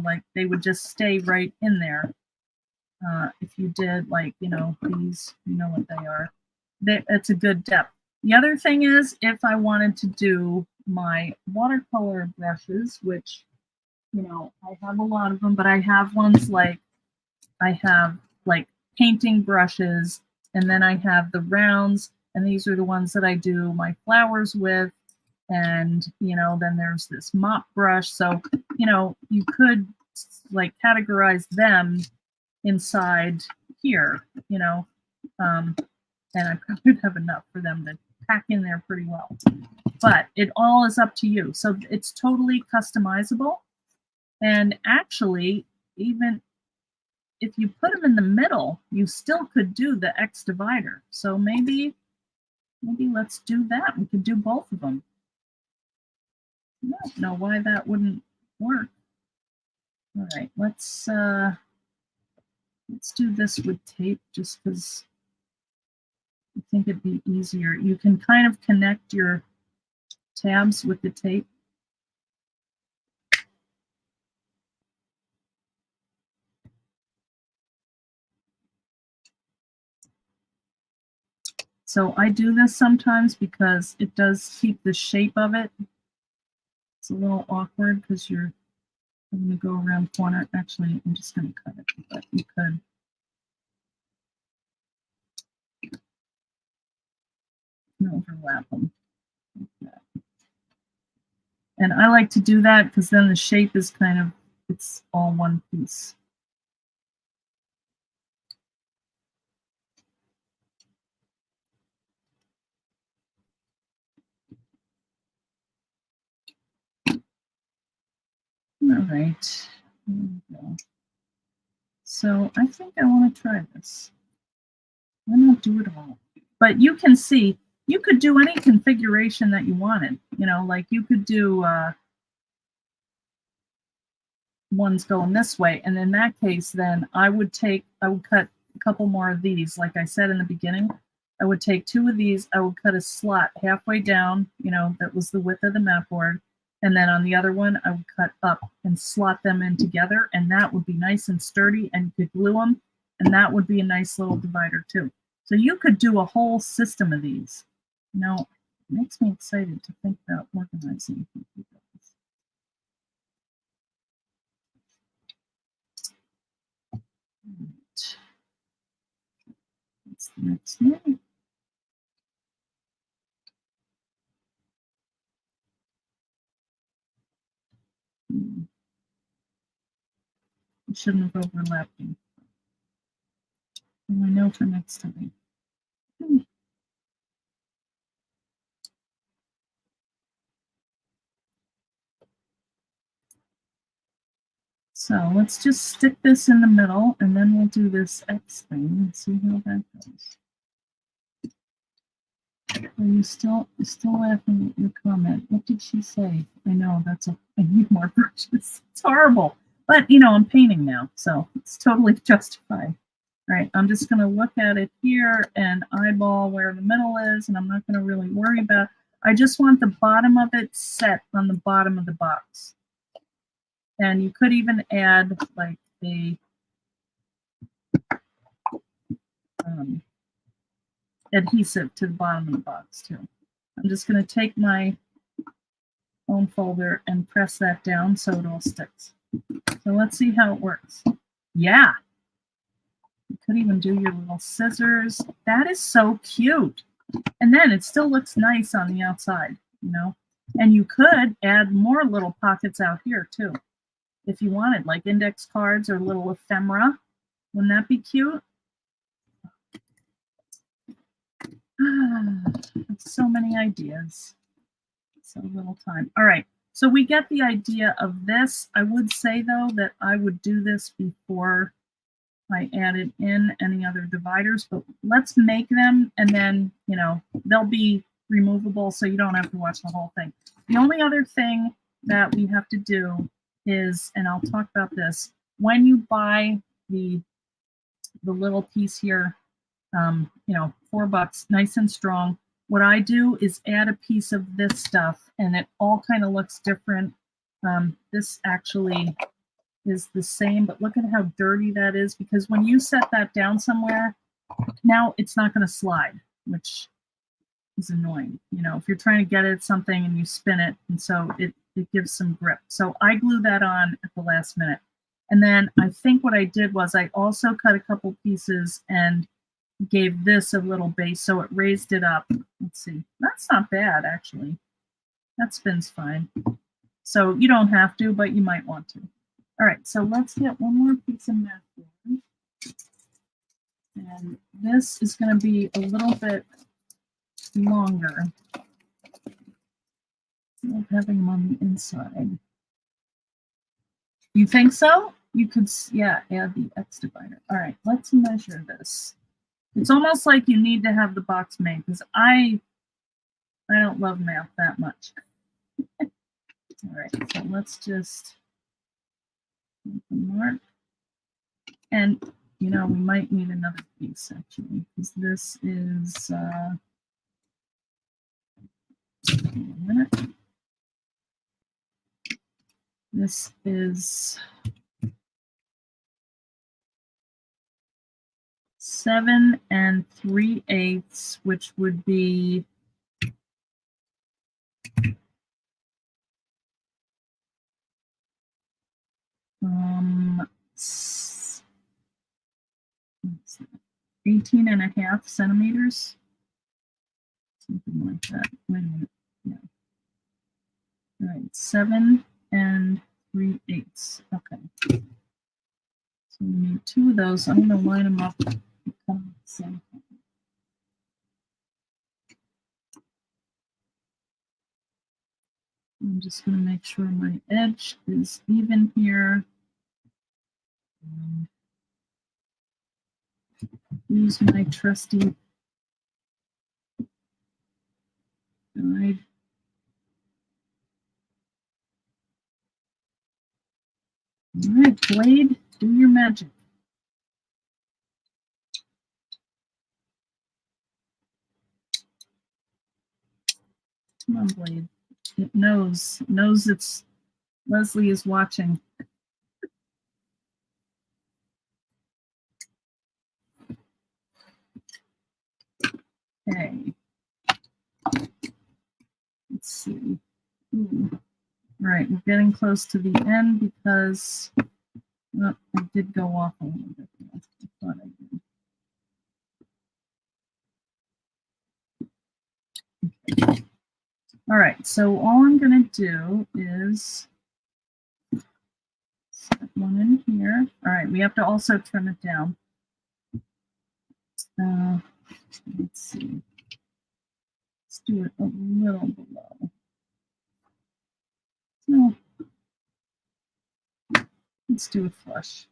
like they would just stay right in there. If you did like, these, what they are. It's a good depth. The other thing is, if I wanted to do my watercolor brushes, which, I have a lot of them, but I have ones like, I have like painting brushes, and then I have the rounds, and these are the ones that I do my flowers with. And, then there's this mop brush. So, you could like categorize them inside here, and I probably have enough for them to pack in there pretty well. But it all is up to you. So it's totally customizable. And actually, even if you put them in the middle, you still could do the X divider. So maybe let's do that. We could do both of them. I don't know why that wouldn't work. All right, let's do this with tape, just because I think it'd be easier. You can kind of connect your tabs with the tape. So I do this sometimes because it does keep the shape of it. It's a little awkward because you're going to go around corner. Actually, I'm just going to cut it, but you could. Overlap them like that. And I like to do that because then the shape is kind of, it's all one piece. All right, there we go. So I think I want to try this. Why not do it all? But you can see, you could do any configuration that you wanted. You know, like you could do ones going this way. And in that case, then I would cut a couple more of these. Like I said in the beginning, I would take 2 of these, I would cut a slot halfway down, you know, that was the width of the mat board. And then on the other one, I would cut up and slot them in together. And that would be nice and sturdy, and you could glue them. And that would be a nice little divider too. So you could do a whole system of these. You know, it makes me excited to think about organizing these. That's the next one. It shouldn't have overlapped them. And I know for next time. So let's just stick this in the middle, and then we'll do this X thing and see how that goes. Are you still laughing at your comment? What did she say? I know I need more brushes. It's horrible, but you know I'm painting now, so it's totally justified. All right, I'm just going to look at it here and eyeball where the middle is, and I'm not going to really worry about. I just want the bottom of it set on the bottom of the box. And you could even add like a adhesive to the bottom of the box too. I'm just going to take my foam folder and press that down so it all sticks. So let's see how it works. Yeah. You could even do your little scissors. That is so cute. And then it still looks nice on the outside, you know. And you could add more little pockets out here too, if you wanted, like index cards or little ephemera. Wouldn't that be cute? So many ideas. So little time. All right. So we get the idea of this. I would say, though, that I would do this before I added in any other dividers, but let's make them, and then, you know, they'll be removable, so you don't have to watch the whole thing. The only other thing that we have to do is, and I'll talk about this, when you buy the little piece here, you know, $4, nice and strong. What I do is add a piece of this stuff, and it all kind of looks different. This actually is the same, but look at how dirty that is, because when you set that down somewhere, now it's not going to slide, which is annoying. You know, if you're trying to get at something and you spin it, and so it gives some grip. So I glue that on at the last minute. And then I think what I did was I also cut a couple pieces and gave this a little base, so it raised it up. Let's see, that's not bad actually. That spins fine. So you don't have to, but you might want to. All right, so let's get one more piece of mat board. And this is going to be a little bit longer. I'm having them on the inside. You think so? You could, yeah, add the X divider. All right, let's measure this. It's almost like you need to have the box made, because I don't love math that much. All right, so let's just make a mark. And, you know, we might need another piece, actually, because this is, wait a minute. This is 7 3/8, which would be let's see, 18.5 centimeters, something like that. Wait a minute. Yeah. All right, 7 3/8. Okay. So we need 2 of those. I'm going to line them up. I'm just going to make sure my edge is even here. Use my trusty guide. All right, blade, do your magic. Come on, blade. It knows it's Leslie is watching. Okay. Let's see. Ooh. All right, we're getting close to the end because I did go off a little bit. I thought I did. Okay. All right, so all I'm going to do is set one in here. All right, we have to also trim it down. Let's see. Let's do it a little below. No. Let's do it flush.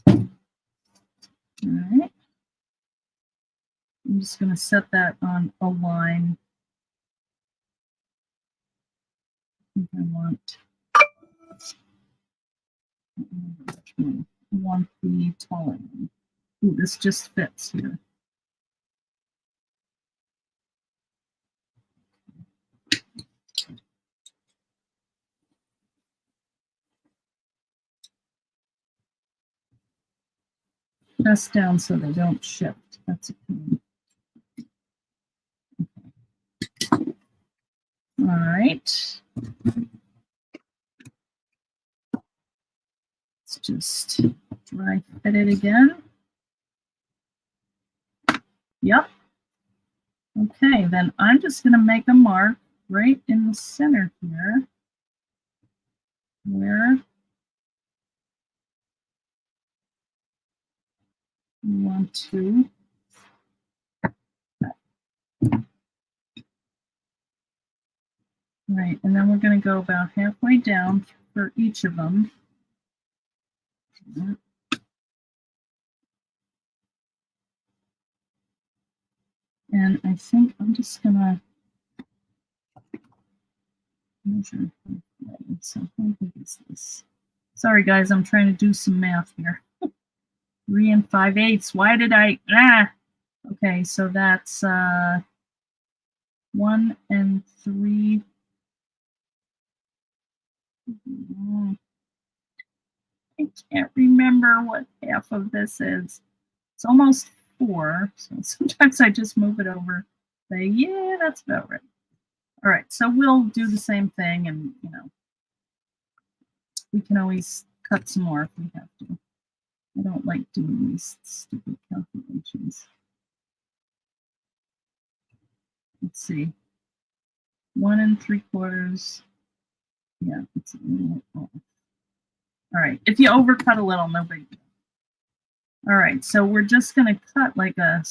All right. I'm just going to set that on a line. I think I want the taller one. Ooh, this just fits here. Press down so they don't shift. That's a pain. Okay. All right. Let's just dry fit it again. Yep. Okay, then I'm just going to make a mark right in the center here where we want to. Right, and then we're going to go about halfway down for each of them. And I think I'm just going to measure. So how big is this? Sorry, guys, I'm trying to do some math here. 3 5/8. Why did I? Okay, so that's 1 3. I can't remember what half of this is. It's almost 4, so sometimes I just move it over. Say, yeah, that's about right. All right, so we'll do the same thing, and we can always cut some more if we have to. I don't like doing these stupid calculations. Let's see. 1 3/4. Yeah, it's a little off. All right, if you overcut a little, no big deal. All right, so we're just going to cut like a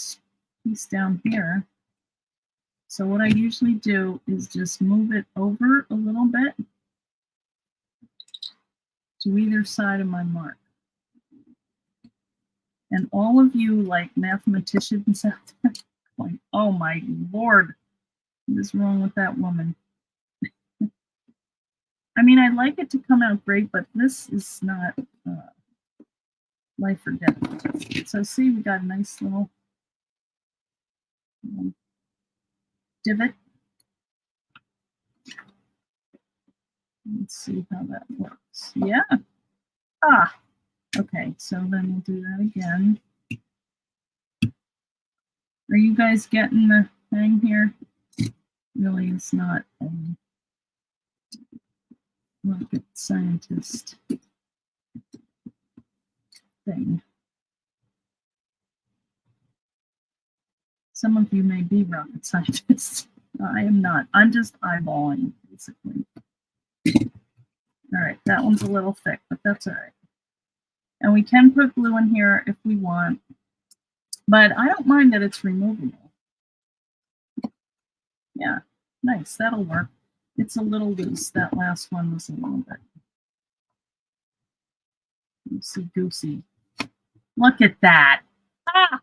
piece down here. So what I usually do is just move it over a little bit to either side of my mark. And all of you like mathematicians out there going, oh my Lord, what is wrong with that woman? I mean, I'd like it to come out great, but this is not life or death. So see, we got a nice little divot. Let's see how that works. Yeah. Okay, so then we'll do that again. Are you guys getting the hang here? Really, it's not a rocket scientist thing. Some of you may be rocket scientists. I am not. I'm just eyeballing, basically. All right, that one's a little thick, but that's all right. And we can put glue in here if we want, but I don't mind that it's removable. Yeah, nice, that'll work. It's a little loose. That last one was a little bit loosey-goosey. Look at that. Ah,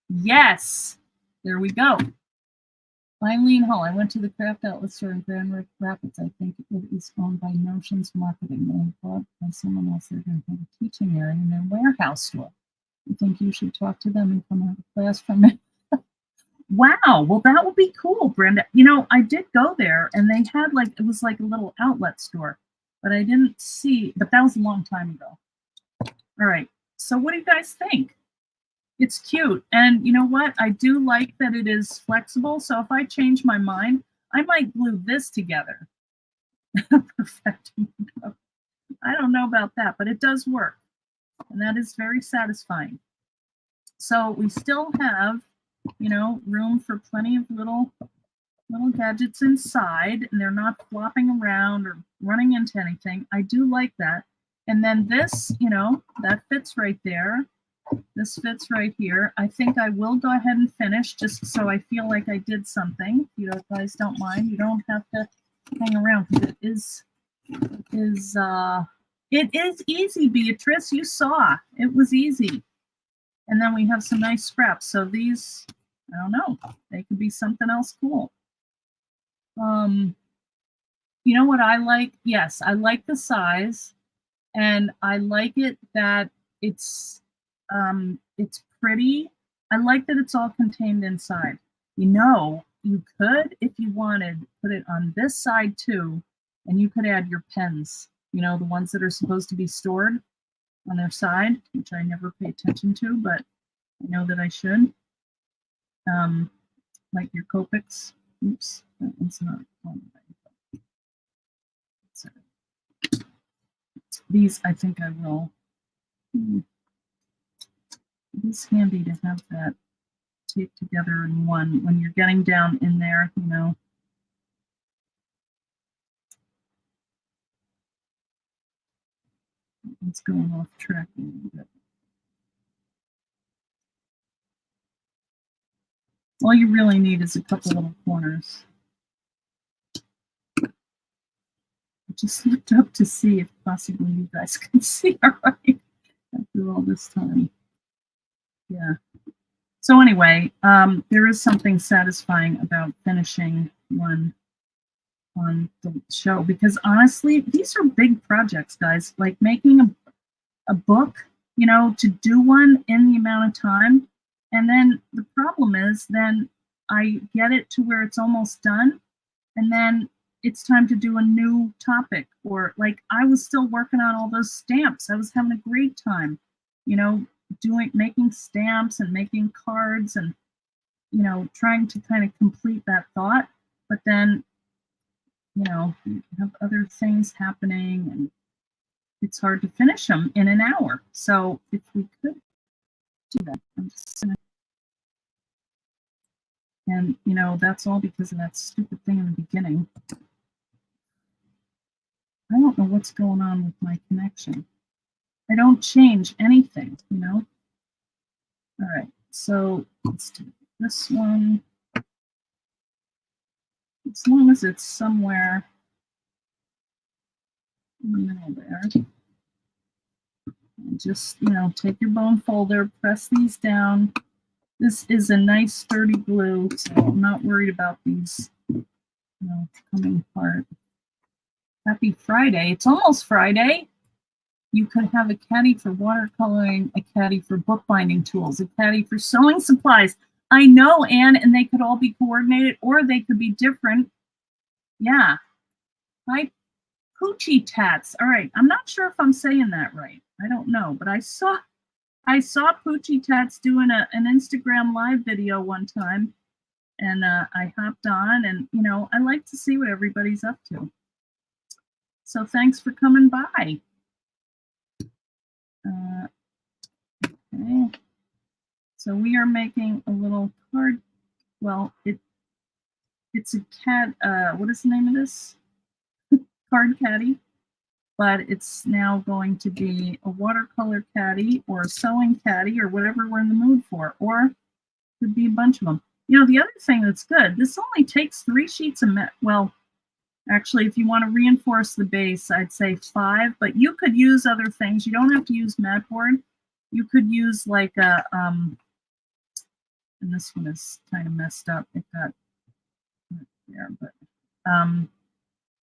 yes, there we go. Eileen Hall. I went to the craft outlet store in Grand Rapids. I think it is owned by Notions Marketing. They bought by someone else. They're going to have a teaching area in their warehouse store. I think you should talk to them and come out of class from it. Wow. Well, that would be cool, Brenda. You know, I did go there and they had like, it was like a little outlet store, but I didn't see, but that was a long time ago. All right. So what do you guys think? It's cute. And you know what? I do like that it is flexible. So if I change my mind, I might glue this together. Perfect. I don't know about that, but it does work. And that is very satisfying. So we still have, you know, room for plenty of little gadgets inside, and they're not flopping around or running into anything. I do like that. And then this, you know, that fits right there. This fits right here. I think I will go ahead and finish just so I feel like I did something. If you guys don't mind, you don't have to hang around because it is easy, Beatrice. You saw it was easy. And then we have some nice scraps. So these, I don't know, they could be something else cool. You know what I like? Yes, I like the size, and I like it that it's pretty. I like that it's all contained inside. You know, you could, if you wanted, put it on this side too, and you could add your pens, you know, the ones that are supposed to be stored on their side, which I never pay attention to, but I know that I should. Like your Copics. Oops, that one's not on right. So, these I think I will. It's handy to have that taped together in one when you're getting down in there, you know. It's going off track a little bit. All you really need is a couple little corners. I just looked up to see if possibly you guys can see all right after all this time. Yeah. So anyway, there is something satisfying about finishing one on the show, because honestly, these are big projects, guys. Like making a book, you know, to do one in the amount of time. And then the problem is then I get it to where it's almost done, and then it's time to do a new topic. Or like I was still working on all those stamps. I was having a great time, you know, making stamps and making cards and, you know, trying to kind of complete that thought. But then, you know, you have other things happening and it's hard to finish them in an hour. So if we could do that, I'm just gonna, and you know, that's all because of that stupid thing in the beginning. I don't know what's going on with my connection. I don't change anything, you know? All right, so let's do this one. As long as it's somewhere in the middle there. And just, you know, take your bone folder, press these down. This is a nice sturdy glue, so I'm not worried about these, you know, coming apart. Happy Friday. It's almost Friday. You could have a caddy for watercoloring, a caddy for bookbinding tools, a caddy for sewing supplies. I know, Anne, and they could all be coordinated or they could be different. Yeah. Hi, Poochie Tats. All right. I'm not sure if I'm saying that right. I don't know, but I saw Poochie Tats doing an Instagram live video one time, and I hopped on, and you know, I like to see what everybody's up to. So thanks for coming by. Okay. So we are making a little card. Well, it's a cat. What is the name of this? Card Caddy. But it's now going to be a watercolor caddy or a sewing caddy or whatever we're in the mood for, or could be a bunch of them. You know, the other thing that's good, this only takes 3 sheets of well, actually, if you want to reinforce the base, I'd say 5, but you could use other things. You don't have to use mat board. You could use like a, and this one is kind of messed up. It got there, but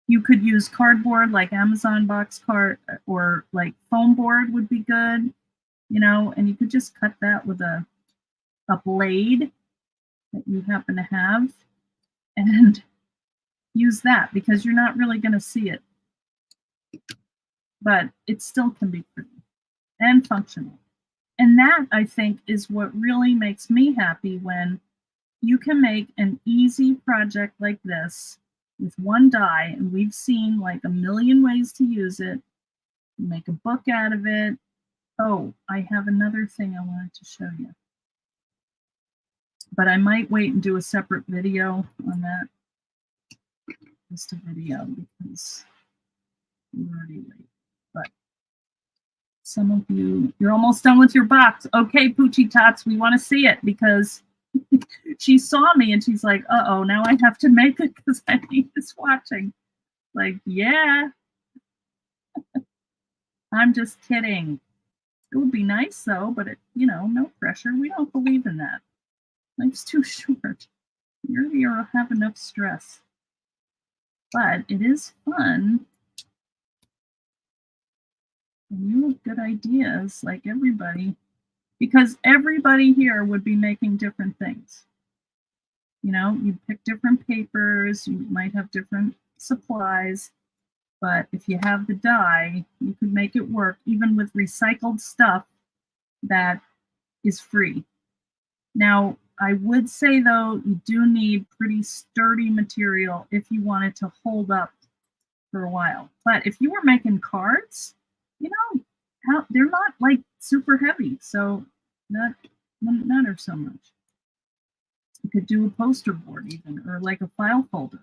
you could use cardboard like Amazon box card, or like foam board would be good, you know, and you could just cut that with a blade that you happen to have and use that, because you're not really going to see it, but it still can be pretty and functional. And that, I think, is what really makes me happy, when you can make an easy project like this with one die, and we've seen like a million ways to use it. Make a book out of it. Oh, I have another thing I wanted to show you, but I might wait and do a separate video on that. Just a video, because we're already late. But some of you, you're almost done with your box. Okay, Poochie Tots, we want to see it, because she saw me and she's like, uh-oh, now I have to make it because I need this watching. Like, yeah. I'm just kidding. It would be nice though, but it, you know, no pressure. We don't believe in that. Life's too short. You already have enough stress. But it is fun. And you have good ideas, like everybody, because everybody here would be making different things. You know, you pick different papers, you might have different supplies, but if you have the die, you can make it work, even with recycled stuff that is free. Now, I would say though, you do need pretty sturdy material if you want it to hold up for a while. But if you were making cards, you know, they're not like super heavy, so that wouldn't matter so much. You could do a poster board even, or like a file folder.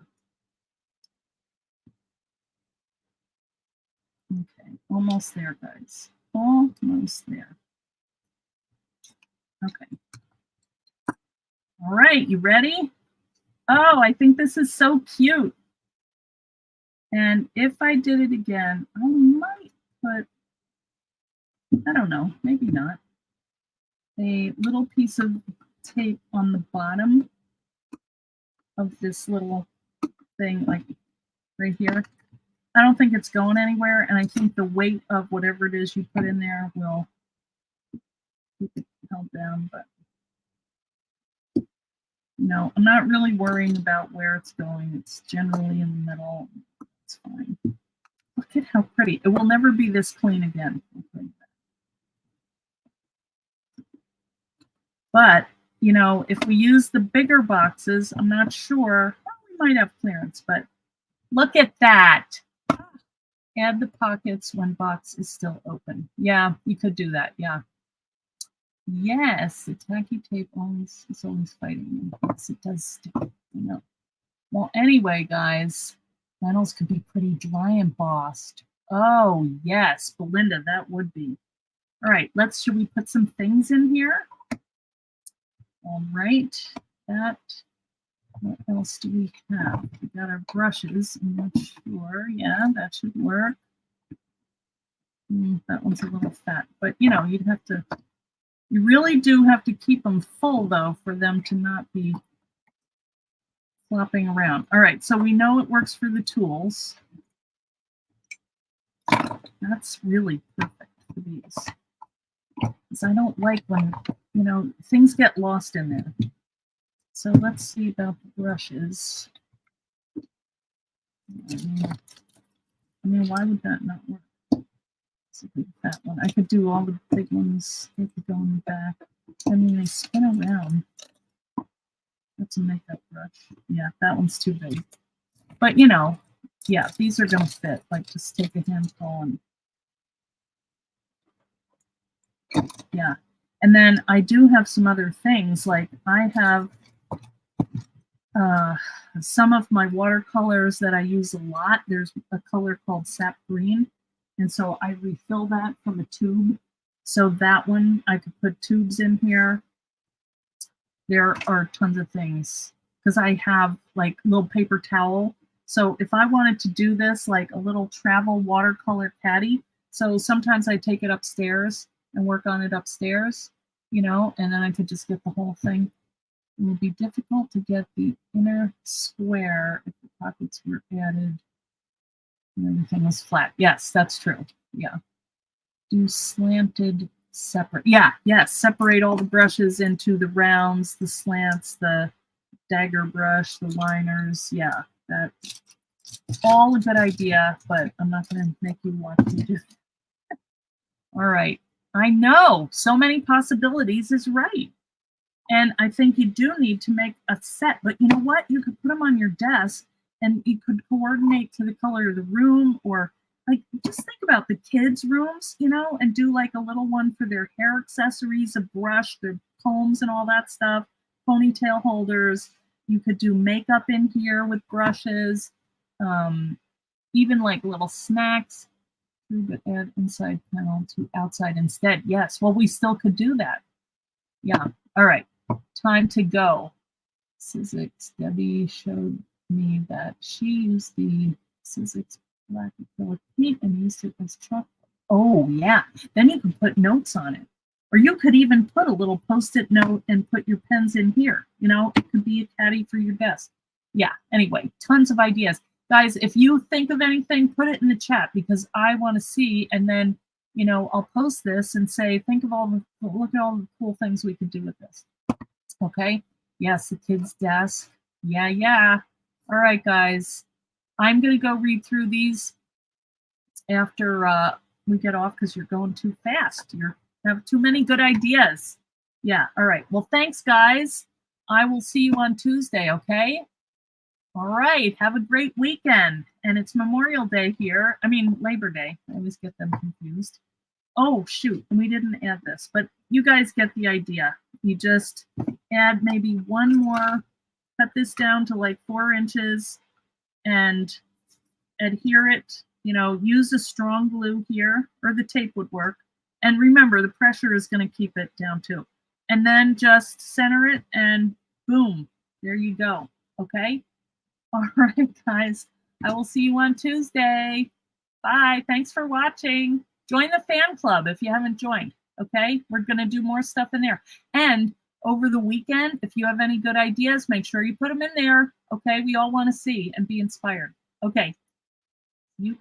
Okay, almost there, guys. Almost there. Okay. All right, you ready? Oh, I think this is so cute. And if I did it again, I might put, I don't know, maybe not, a little piece of tape on the bottom of this little thing, like right here. I don't think it's going anywhere, and I think the weight of whatever it is you put in there will keep it held down, but no, I'm not really worrying about where it's going. It's generally in the middle. It's fine. Look at how pretty. It will never be this clean again. But, you know, if we use the bigger boxes, I'm not sure. Well, we might have clearance, but look at that. Add the pockets when box is still open. Yeah, you could do that. Yeah. Yes, the tacky tape is always fighting me. Yes, it does stick. You know. Well, anyway, guys, panels could be pretty dry embossed. Oh, yes, Belinda, that would be. All right, should we put some things in here? All right, what else do we have? We got our brushes. I'm not sure. Yeah, that should work. That one's a little fat, but you know, you really do have to keep them full though for them to not be flopping around. All right, so we know it works for the tools. That's really perfect for these. Because I don't like when, you know, things get lost in there. So let's see about the brushes. I mean, why would that not work? It's a big fat one. I could do all the big ones. They could go in the back. I mean, they spin around. That's a makeup brush. Yeah, that one's too big. But you know, yeah, these are gonna fit. Like, just take a handful and yeah. And then I do have some other things. Like I have some of my watercolors that I use a lot. There's a color called sap green, and so I refill that from a tube. So that one, I could put tubes in here. There are tons of things because I have like little paper towel. So if I wanted to do this like a little travel watercolor caddy, so sometimes I take it upstairs and work on it upstairs, you know, and then I could just get the whole thing. It would be difficult to get the inner square if the pockets were added and everything was flat. Yes, that's true. Yeah. Do slanted separate. Yeah, yes. Separate all the brushes into the rounds, the slants, the dagger brush, the liners. Yeah, that's all a good idea, but I'm not going to make you watch me do it. All right. I know so many possibilities is right. And I think you do need to make a set, but you know what? You could put them on your desk and you could coordinate to the color of the room, or like just think about the kids' rooms, you know, and do like a little one for their hair accessories, a brush, their combs and all that stuff, ponytail holders. You could do makeup in here with brushes, even like little snacks. But add inside panel to outside instead. Yes, well, we still could do that. Yeah, all right. Time to go. Sizzix. Debbie showed me that she used the Sizzix black acrylic paint and used it as chalk. Oh, yeah. Then you can put notes on it. Or you could even put a little post-it note and put your pens in here. You know, it could be a caddy for your desk. Yeah, anyway, tons of ideas. Guys, if you think of anything, put it in the chat because I want to see, and then, you know, I'll post this and say, look at all the cool things we could do with this. Okay. Yes, the kids' desk. Yeah, yeah. All right, guys. I'm going to go read through these after we get off because you're going too fast. You have too many good ideas. Yeah. All right. Well, thanks, guys. I will see you on Tuesday, okay? All right. Have a great weekend. And it's Memorial Day here. I mean, Labor Day. I always get them confused. Oh, shoot. We didn't add this, but you guys get the idea. You just add maybe one more, cut this down to like 4 inches and adhere it. You know, use a strong glue here, or the tape would work. And remember, the pressure is going to keep it down too. And then just center it and boom, there you go. Okay? All right, guys. I will see you on Tuesday. Bye. Thanks for watching. Join the fan club if you haven't joined. Okay? We're going to do more stuff in there. And over the weekend, if you have any good ideas, make sure you put them in there. Okay? We all want to see and be inspired. Okay. You guys.